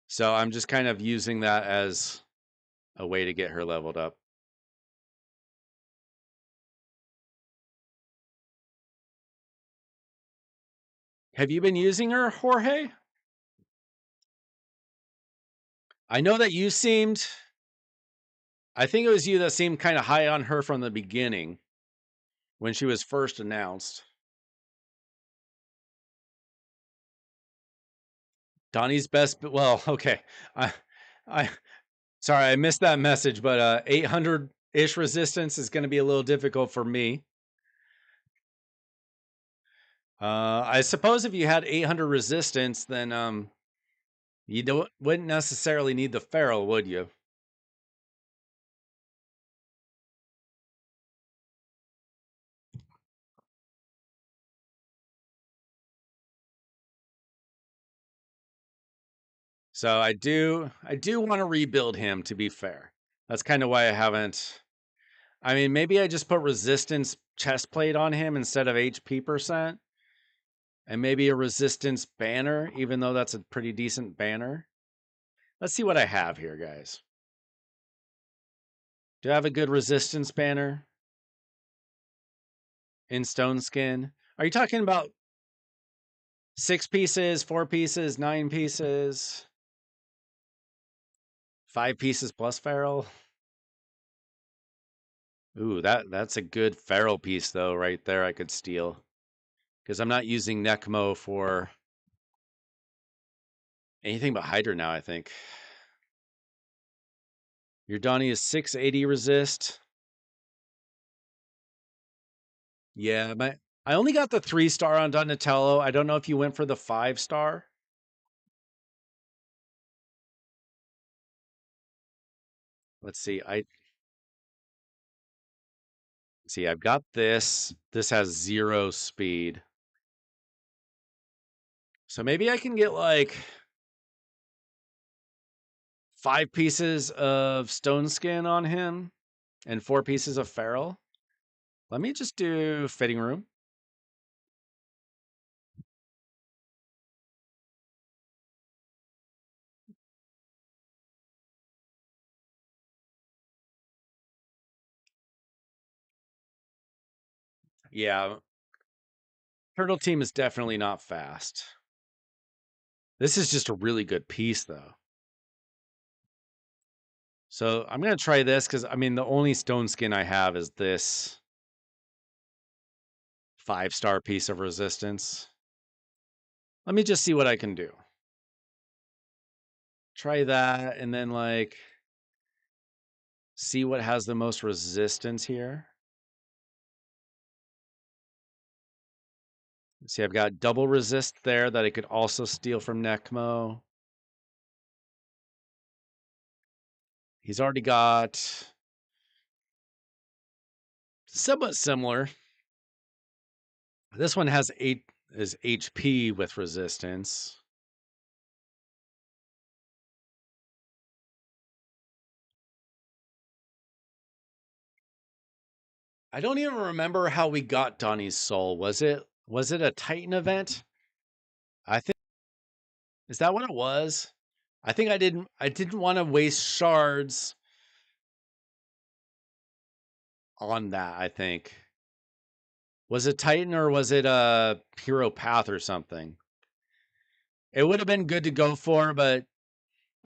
So I'm just kind of using that as a way to get her leveled up. Have you been using her, Jorge? I know that you seemed, I think it was you that seemed kind of high on her from the beginning when she was first announced. Donnie's best, well, okay. I, I, sorry, I missed that message, but 800-ish resistance is going to be a little difficult for me. I suppose if you had 800 resistance, then you wouldn't necessarily need the feral, would you? So I do want to rebuild him, to be fair. That's kind of why I haven't. I mean, maybe I just put resistance chest plate on him instead of HP percent. And maybe a resistance banner, even though that's a pretty decent banner. Let's see what I have here, guys. Do I have a good resistance banner in stone skin? Are you talking about 6 pieces, 4 pieces, 9 pieces, 5 pieces plus feral? Ooh, that's a good feral piece though, right there. I could steal because I'm not using Necmo for anything but Hydra now. I think your Donnie is 680 resist. Yeah, I only got the 3-star on Donatello. I don't know if you went for the 5-star. Let's see. I've got this. This has 0 speed. So maybe I can get like 5 pieces of stone skin on him and 4 pieces of feral. Let me just do fitting room. Yeah, Turtle Team is definitely not fast. This is just a really good piece, though. So I'm going to try this because, I mean, the only stone skin I have is this 5-star piece of resistance. Let me just see what I can do. Try that and then, like, see what has the most resistance here. See, I've got double resist there that I could also steal from Necmo. He's already got somewhat similar. This one has 8 is HP with resistance. I don't even remember how we got Donnie's soul. Was it a Titan event? I think is that what it was? I think I didn't want to waste shards on that, I think. Was it Titan or was it a Hero Path or something? It would have been good to go for, but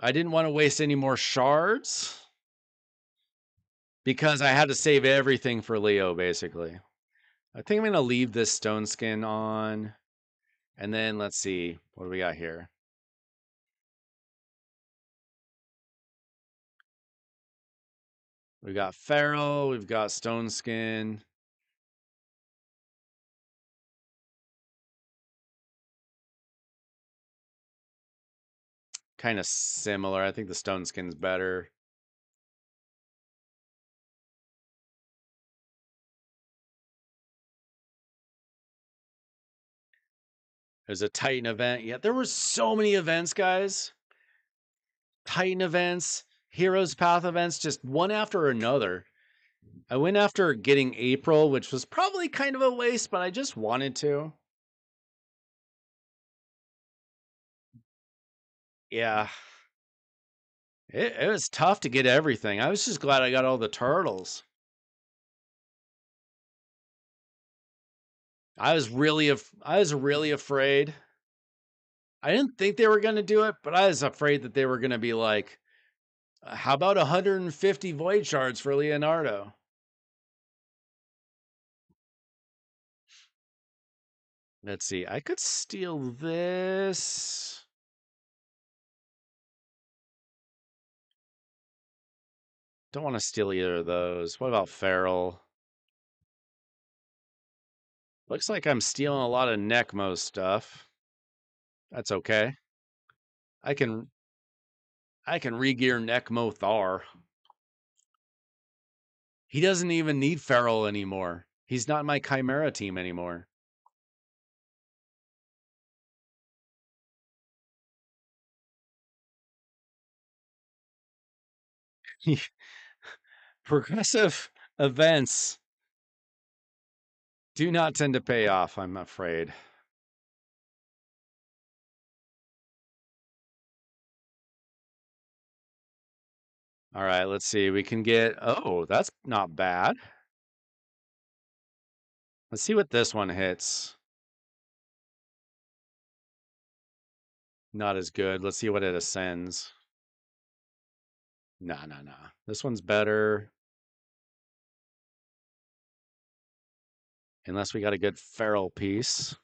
I didn't want to waste any more shards because I had to save everything for Leo, basically. I think I'm going to leave this stone skin on. And then let's see. What do we got here? We've got Feral. We've got stone skin. Kind of similar. I think the stone skin's better. There's a Titan event. Yeah, there were so many events, guys. Titan events, Heroes Path events, just one after another. I went after getting April, which was probably kind of a waste, but I just wanted to. Yeah. It was tough to get everything. I was just glad I got all the turtles. I was really afraid. I didn't think they were going to do it, but I was afraid that they were going to be like, how about 150 void shards for Leonardo? Let's see. I could steal this. Don't want to steal either of those. What about Feral? Looks like I'm stealing a lot of Necmo stuff. That's okay. I can regear Necmo Thar. He doesn't even need Feral anymore. He's not my Chimera team anymore. Progressive events do not tend to pay off, I'm afraid. All right, let's see. We can get, oh, that's not bad. Let's see what this one hits. Not as good. Let's see what it ascends. Nah, nah, nah. This one's better. Unless we got a good feral piece.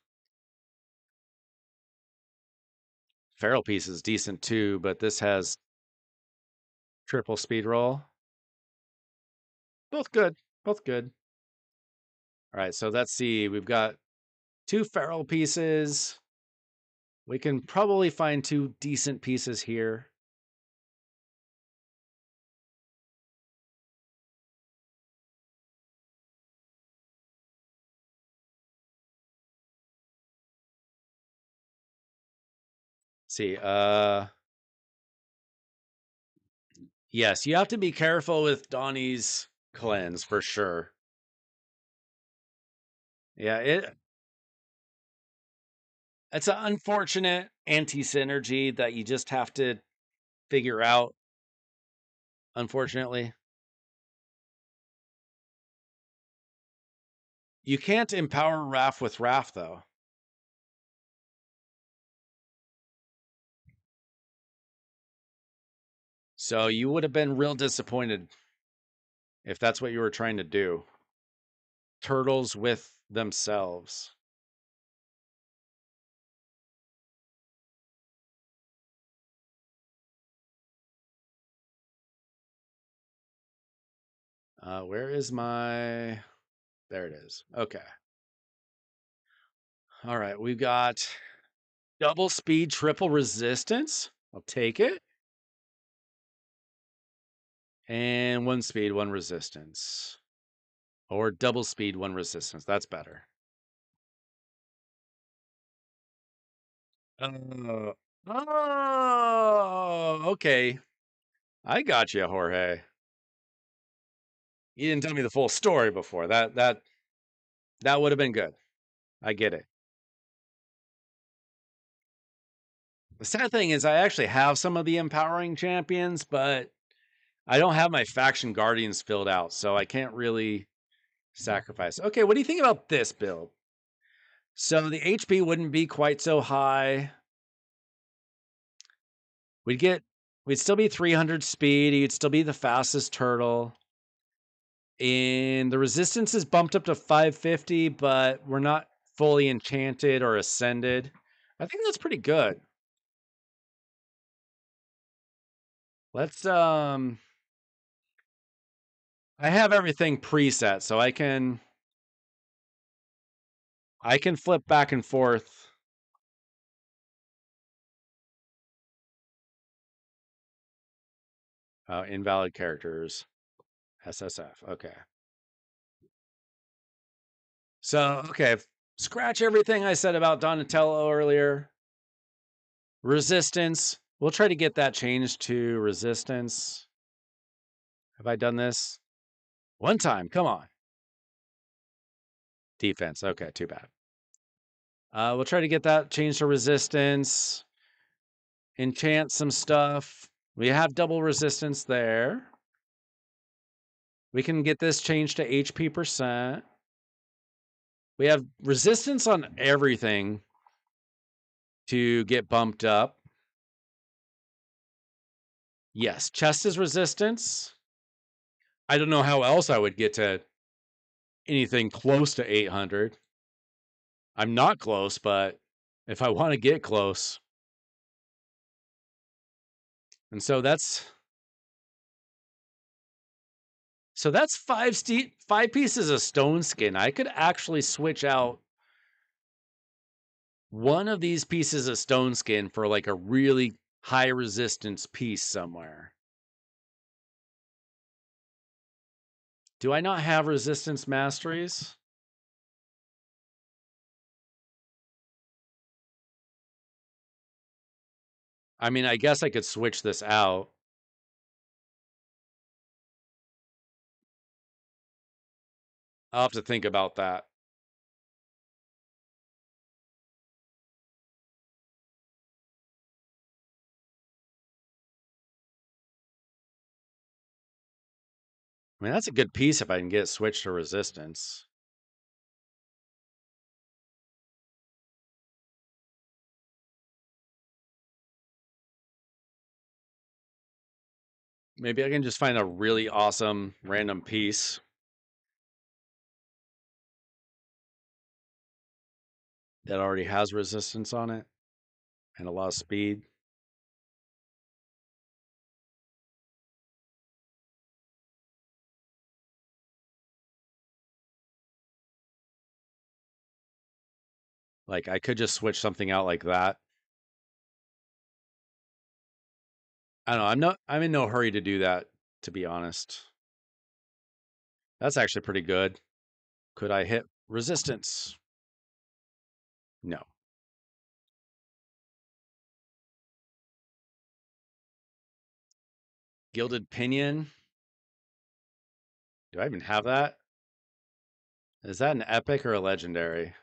Feral piece is decent too, but this has triple speed roll. Both good. Both good. All right, so let's see. We've got 2 feral pieces. We can probably find 2 decent pieces here. Let's see. Yes, you have to be careful with Donnie's cleanse for sure. Yeah, it's an unfortunate anti-synergy that you just have to figure out, unfortunately. You can't empower Raph with Raph, though. So you would have been real disappointed if that's what you were trying to do. Turtles with themselves. Where is my... There it is. Okay. All right, we've got double speed, triple resistance. I'll take it. And one speed, one resistance. Or double speed, one resistance. That's better. Oh, okay. I got you, Jorge. You didn't tell me the full story before. That would have been good. I get it. The sad thing is I actually have some of the empowering champions, but I don't have my faction guardians filled out, so I can't really sacrifice. Okay, what do you think about this build? So the HP wouldn't be quite so high. We'd still be 300 speed. You'd still be the fastest turtle. And the resistance is bumped up to 550, but we're not fully enchanted or ascended. I think that's pretty good. Let's I have everything preset, so I can flip back and forth. Invalid characters. SSF. Okay. So, okay, scratch everything I said about Donatello earlier. Resistance. We'll try to get that changed to resistance. Have I done this? One time. Come on. Defense. Okay, too bad. We'll try to get that changed to resistance. Enchant some stuff. We have double resistance there. We can get this changed to HP percent. We have resistance on everything to get bumped up. Yes, chest is resistance. I don't know how else I would get to anything close to 800. I'm not close, but if I want to get close. And so that's five pieces of stone skin. I could actually switch out one of these pieces of stone skin for like a really high resistance piece somewhere. Do I not have resistance masteries? I mean, I guess I could switch this out. I'll have to think about that. I mean, that's a good piece if I can get it switched to resistance. Maybe I can just find a really awesome random piece that already has resistance on it and a lot of speed. Like I could just switch something out like that. I don't know. I'm in no hurry to do that, to be honest. That's actually pretty good. Could I hit resistance? No. Gilded Pinion. Do I even have that? Is that an epic or a legendary?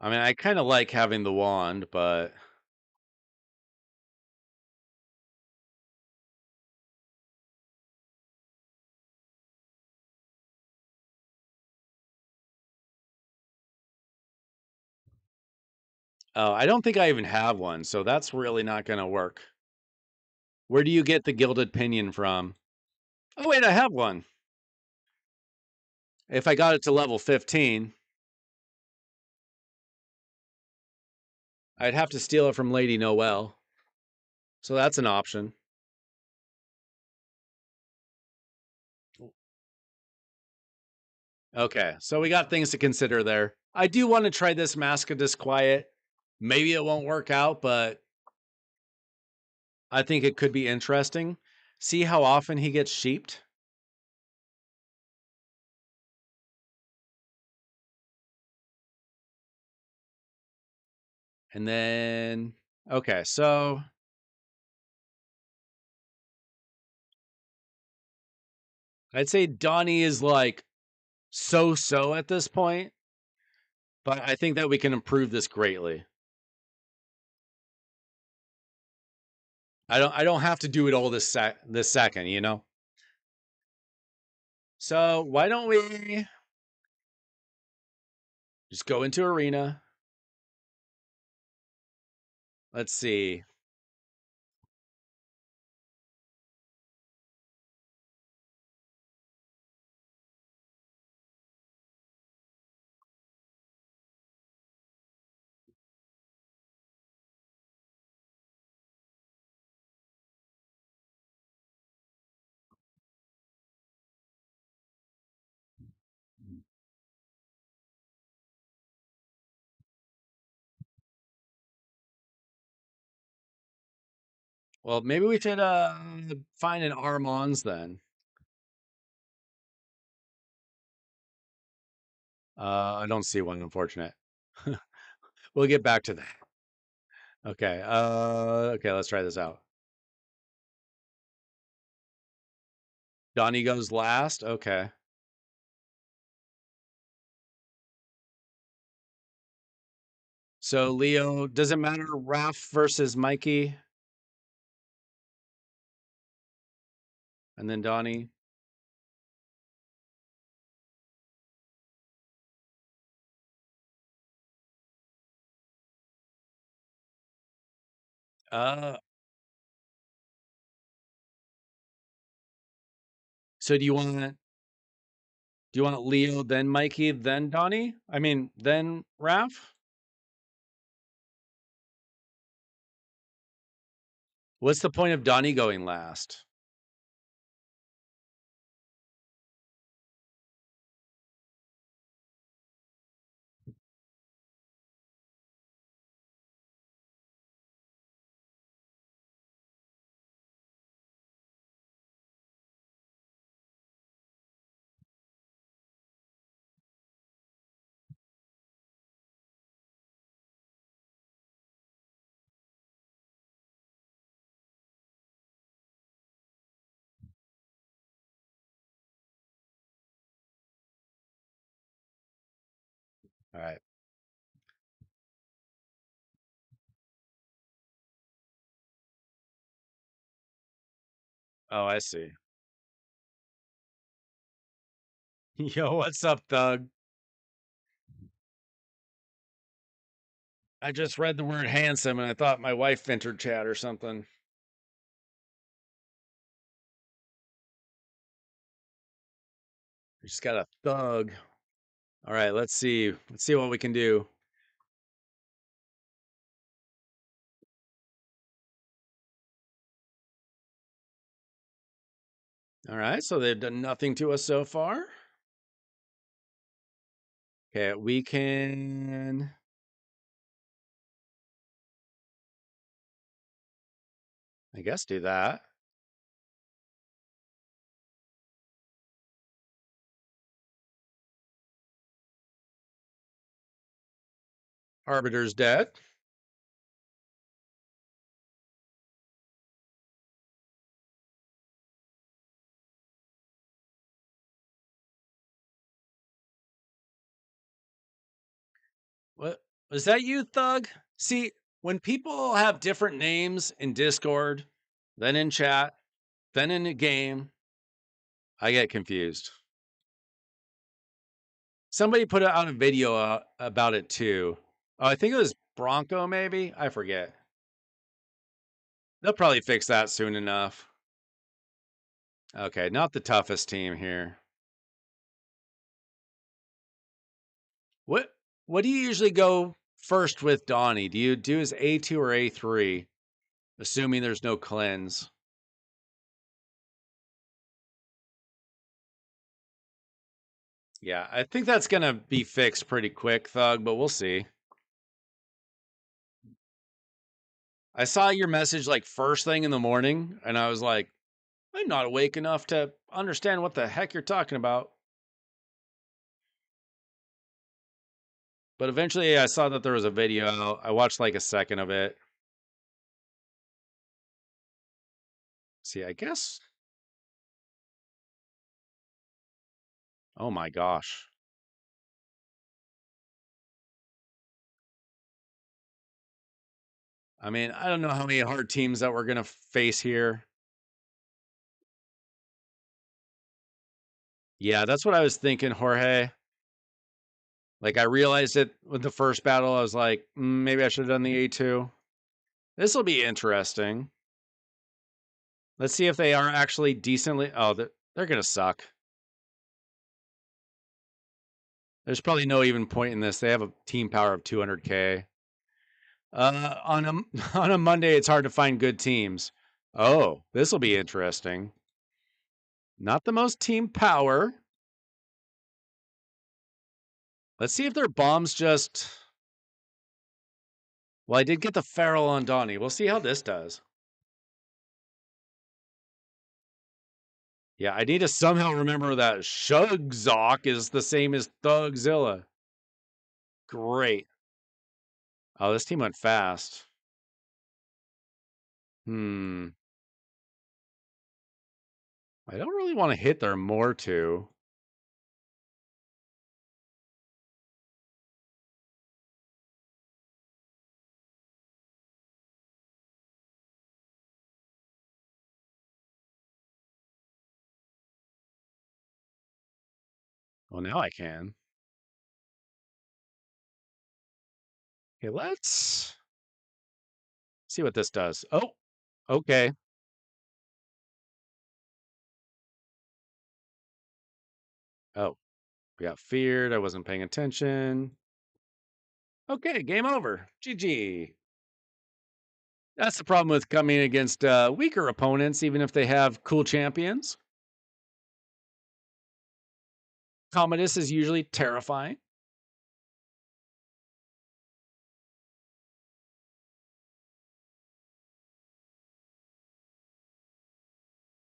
I mean, I kind of like having the wand, but Oh, I don't think I even have one, so that's really not gonna work. Where do you get the gilded pinion from? Oh, wait, I have one. If I got it to level 15, I'd have to steal it from Lady Noelle. So that's an option. Okay, so we got things to consider there. I do want to try this Mask of Disquiet. Maybe it won't work out, but I think it could be interesting. See how often he gets sheeped? And then, okay, so I'd say Donnie is like so at this point, but I think that we can improve this greatly. I don't have to do it all this second, you know? So why don't we just go into arena? Let's see. Well, maybe we should find an Armands then. I don't see one, unfortunate. We'll get back to that. Okay. Okay, let's try this out. Donnie goes last. Okay. So Leo, does it matter Raph versus Mikey? And then Donnie. Uh so do you want Leo, then Mikey, then Donnie? I mean, then Raph? What's the point of Donnie going last? All right. Oh, I see. Yo, what's up, Thug? I just read the word handsome and I thought my wife entered chat or something. You just got a thug. All right, let's see. Let's see what we can do. All right, so they've done nothing to us so far. Okay, we can, I guess, do that. Arbiter's dead. What was that you, Thug? See, when people have different names in Discord, then in chat, then in a game, I get confused. Somebody put out a video about it too. Oh, I think it was Bronco, maybe? I forget. They'll probably fix that soon enough. Okay, not the toughest team here. What what do you usually go first with Donnie? Do you do his A2 or A3? Assuming there's no cleanse. Yeah, I think that's gonna be fixed pretty quick, Thug, but we'll see. I saw your message like first thing in the morning, and I was like, I'm not awake enough to understand what the heck you're talking about. But eventually I saw that there was a video. I watched like a second of it. See, I guess. Oh my gosh. I mean, I don't know how many hard teams that we're going to face here. Yeah, that's what I was thinking, Jorge. Like, I realized it with the first battle. I was like, maybe I should have done the A2. This will be interesting. Let's see if they are actually decently. Oh, they're going to suck. There's probably no even point in this. They have a team power of 200K. On a on a Monday, it's hard to find good teams. Oh, this will be interesting. Not the most team power. Let's see if their bombs just. Well, I did get the Feral on Donnie. We'll see how this does. Yeah, I need to somehow remember that Shugzok is the same as Thugzilla. Great. Oh, this team went fast. I don't really want to hit their Mortu. Well, now I can. Okay, let's see what this does. Oh, okay. Oh, we got feared. I wasn't paying attention. Okay, game over. GG. That's the problem with coming against weaker opponents, even if they have cool champions. Commodus is usually terrifying.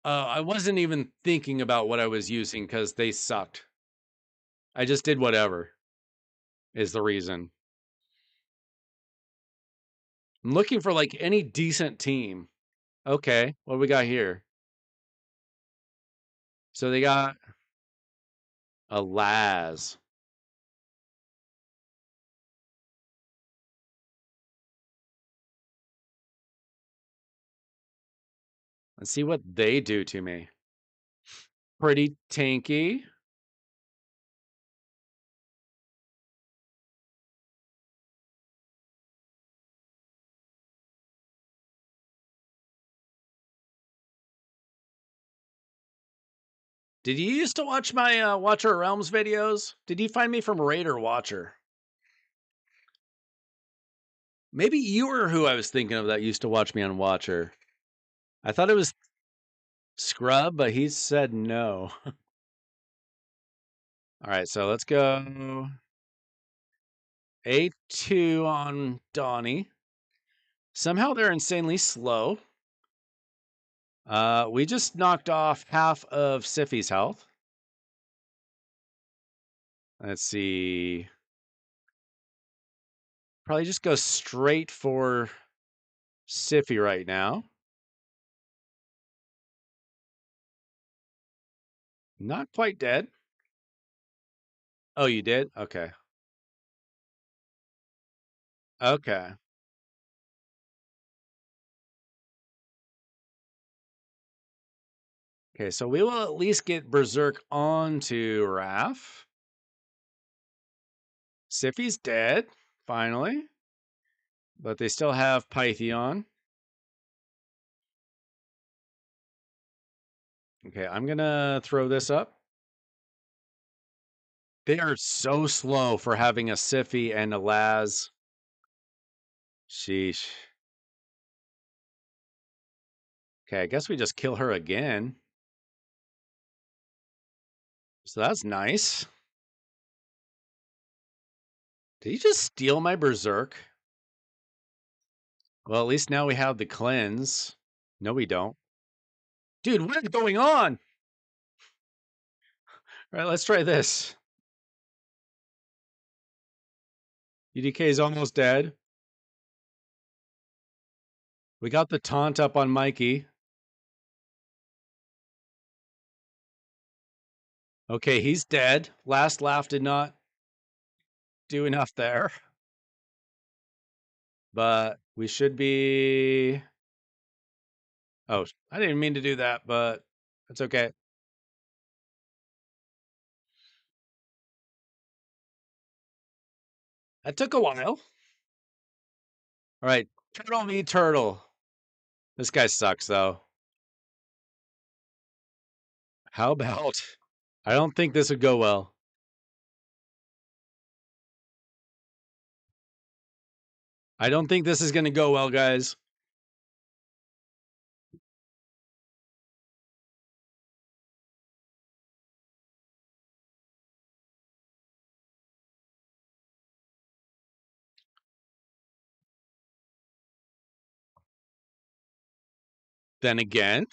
I wasn't even thinking about what I was using because they sucked. I just did whatever, is the reason. I'm looking for like any decent team. Okay, what do we got here? So they got a Laz. Let's see what they do to me. Pretty tanky. Did you used to watch my Watcher Realms videos? Did you find me from Raid or Watcher? Maybe you were who I was thinking of that used to watch me on Watcher. I thought it was Scrub, but he said no. All right, so let's go A2 on Donnie. Somehow they're insanely slow. We just knocked off half of Siffy's health. Let's see. Probably just go straight for Siffy right now. Not quite dead. Oh, you did? Okay. Okay. Okay, so we will at least get Berserk onto Raph. Siffy's dead. finally. But they still have Pythion. Okay, I'm gonna throw this up. They are so slow for having a Siffy and a Laz. Sheesh. Okay, I guess we just kill her again. So that's nice. Did he just steal my Berserk? Well, at least now we have the cleanse. No, we don't. Dude, what is going on? All right, let's try this. UDK is almost dead. We got the taunt up on Mikey. Okay, he's dead. Last laugh did not do enough there. But we should be... Oh, I didn't mean to do that, but it's okay. That took a while. All right, Turtle v Turtle. This guy sucks, though. How about... I don't think this would go well. I don't think this is going to go well, guys. Then again,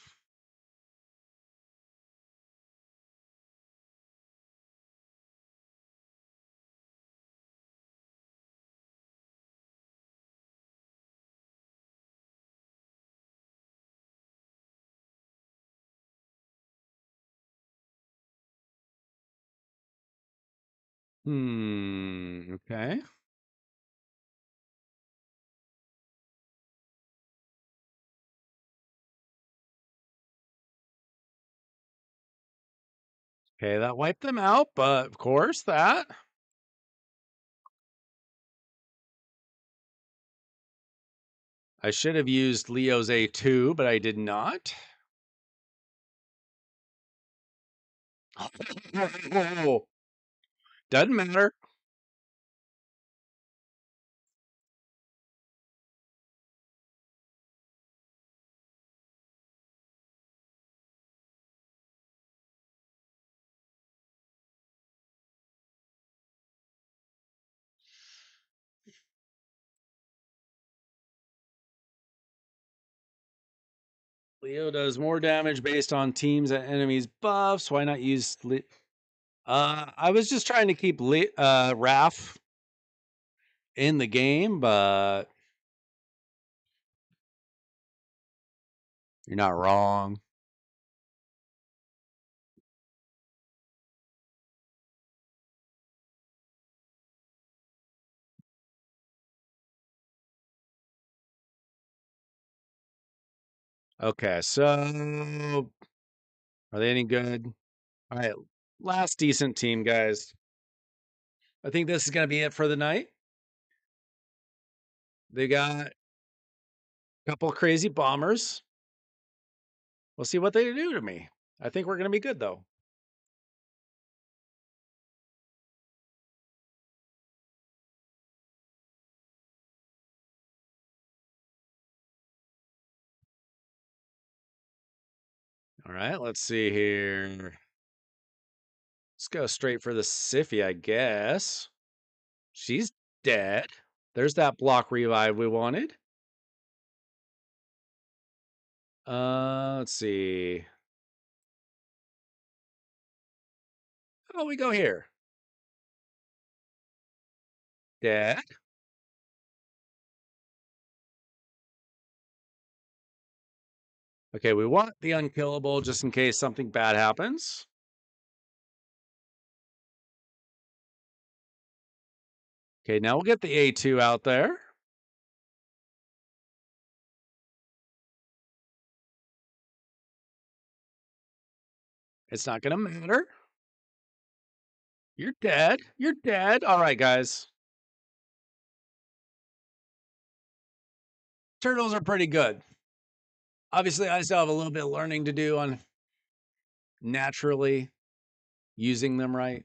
okay. Okay, that wiped them out, but of course that. I should have used Leo's A2, but I did not. Doesn't matter. Leo does more damage based on teams and enemies buffs. Why not use... I was just trying to keep Raph in the game, but you're not wrong. Okay, so are they any good? All right, last decent team, guys. I think this is going to be it for the night. They got a couple crazy bombers. We'll see what they do to me. I think we're going to be good, though. All right, let's see here. Let's go straight for the Siffy, I guess. She's dead. There's that block revive we wanted. Let's see. Oh, we go here. Dead. Okay, we want the unkillable just in case something bad happens. Okay, now we'll get the A2 out there. It's not going to matter. You're dead. You're dead. All right, guys. Turtles are pretty good. Obviously, I still have a little bit of learning to do on naturally using them right.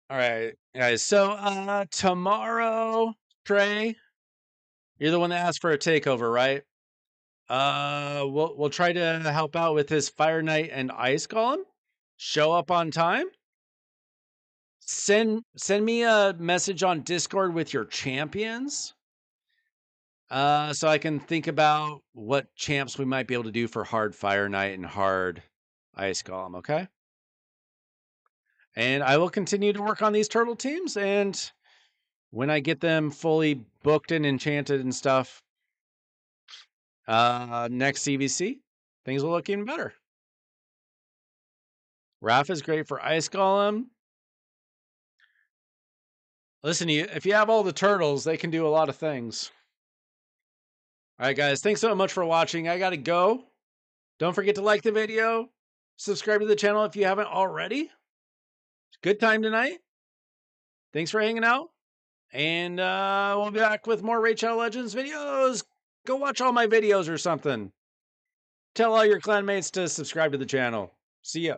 All right, guys. So tomorrow, Trey, you're the one that asked for a takeover, right? We'll try to help out with his Fire Knight and Ice Golem. Show up on time. Send me a message on Discord with your champions. So I can think about what champs we might be able to do for hard Fire Knight and hard Ice Golem, okay? And I will continue to work on these turtle teams, and when I get them fully booked and enchanted and stuff, next CVC, things will look even better. Raph is great for Ice Golem. Listen, if you have all the turtles, they can do a lot of things. All right, guys, thanks so much for watching. I got to go. Don't forget to like the video, subscribe to the channel if you haven't already. Good time tonight. Thanks for hanging out. And we'll be back with more Raid Shadow Legends videos. Go watch all my videos or something. Tell all your clanmates to subscribe to the channel. See ya.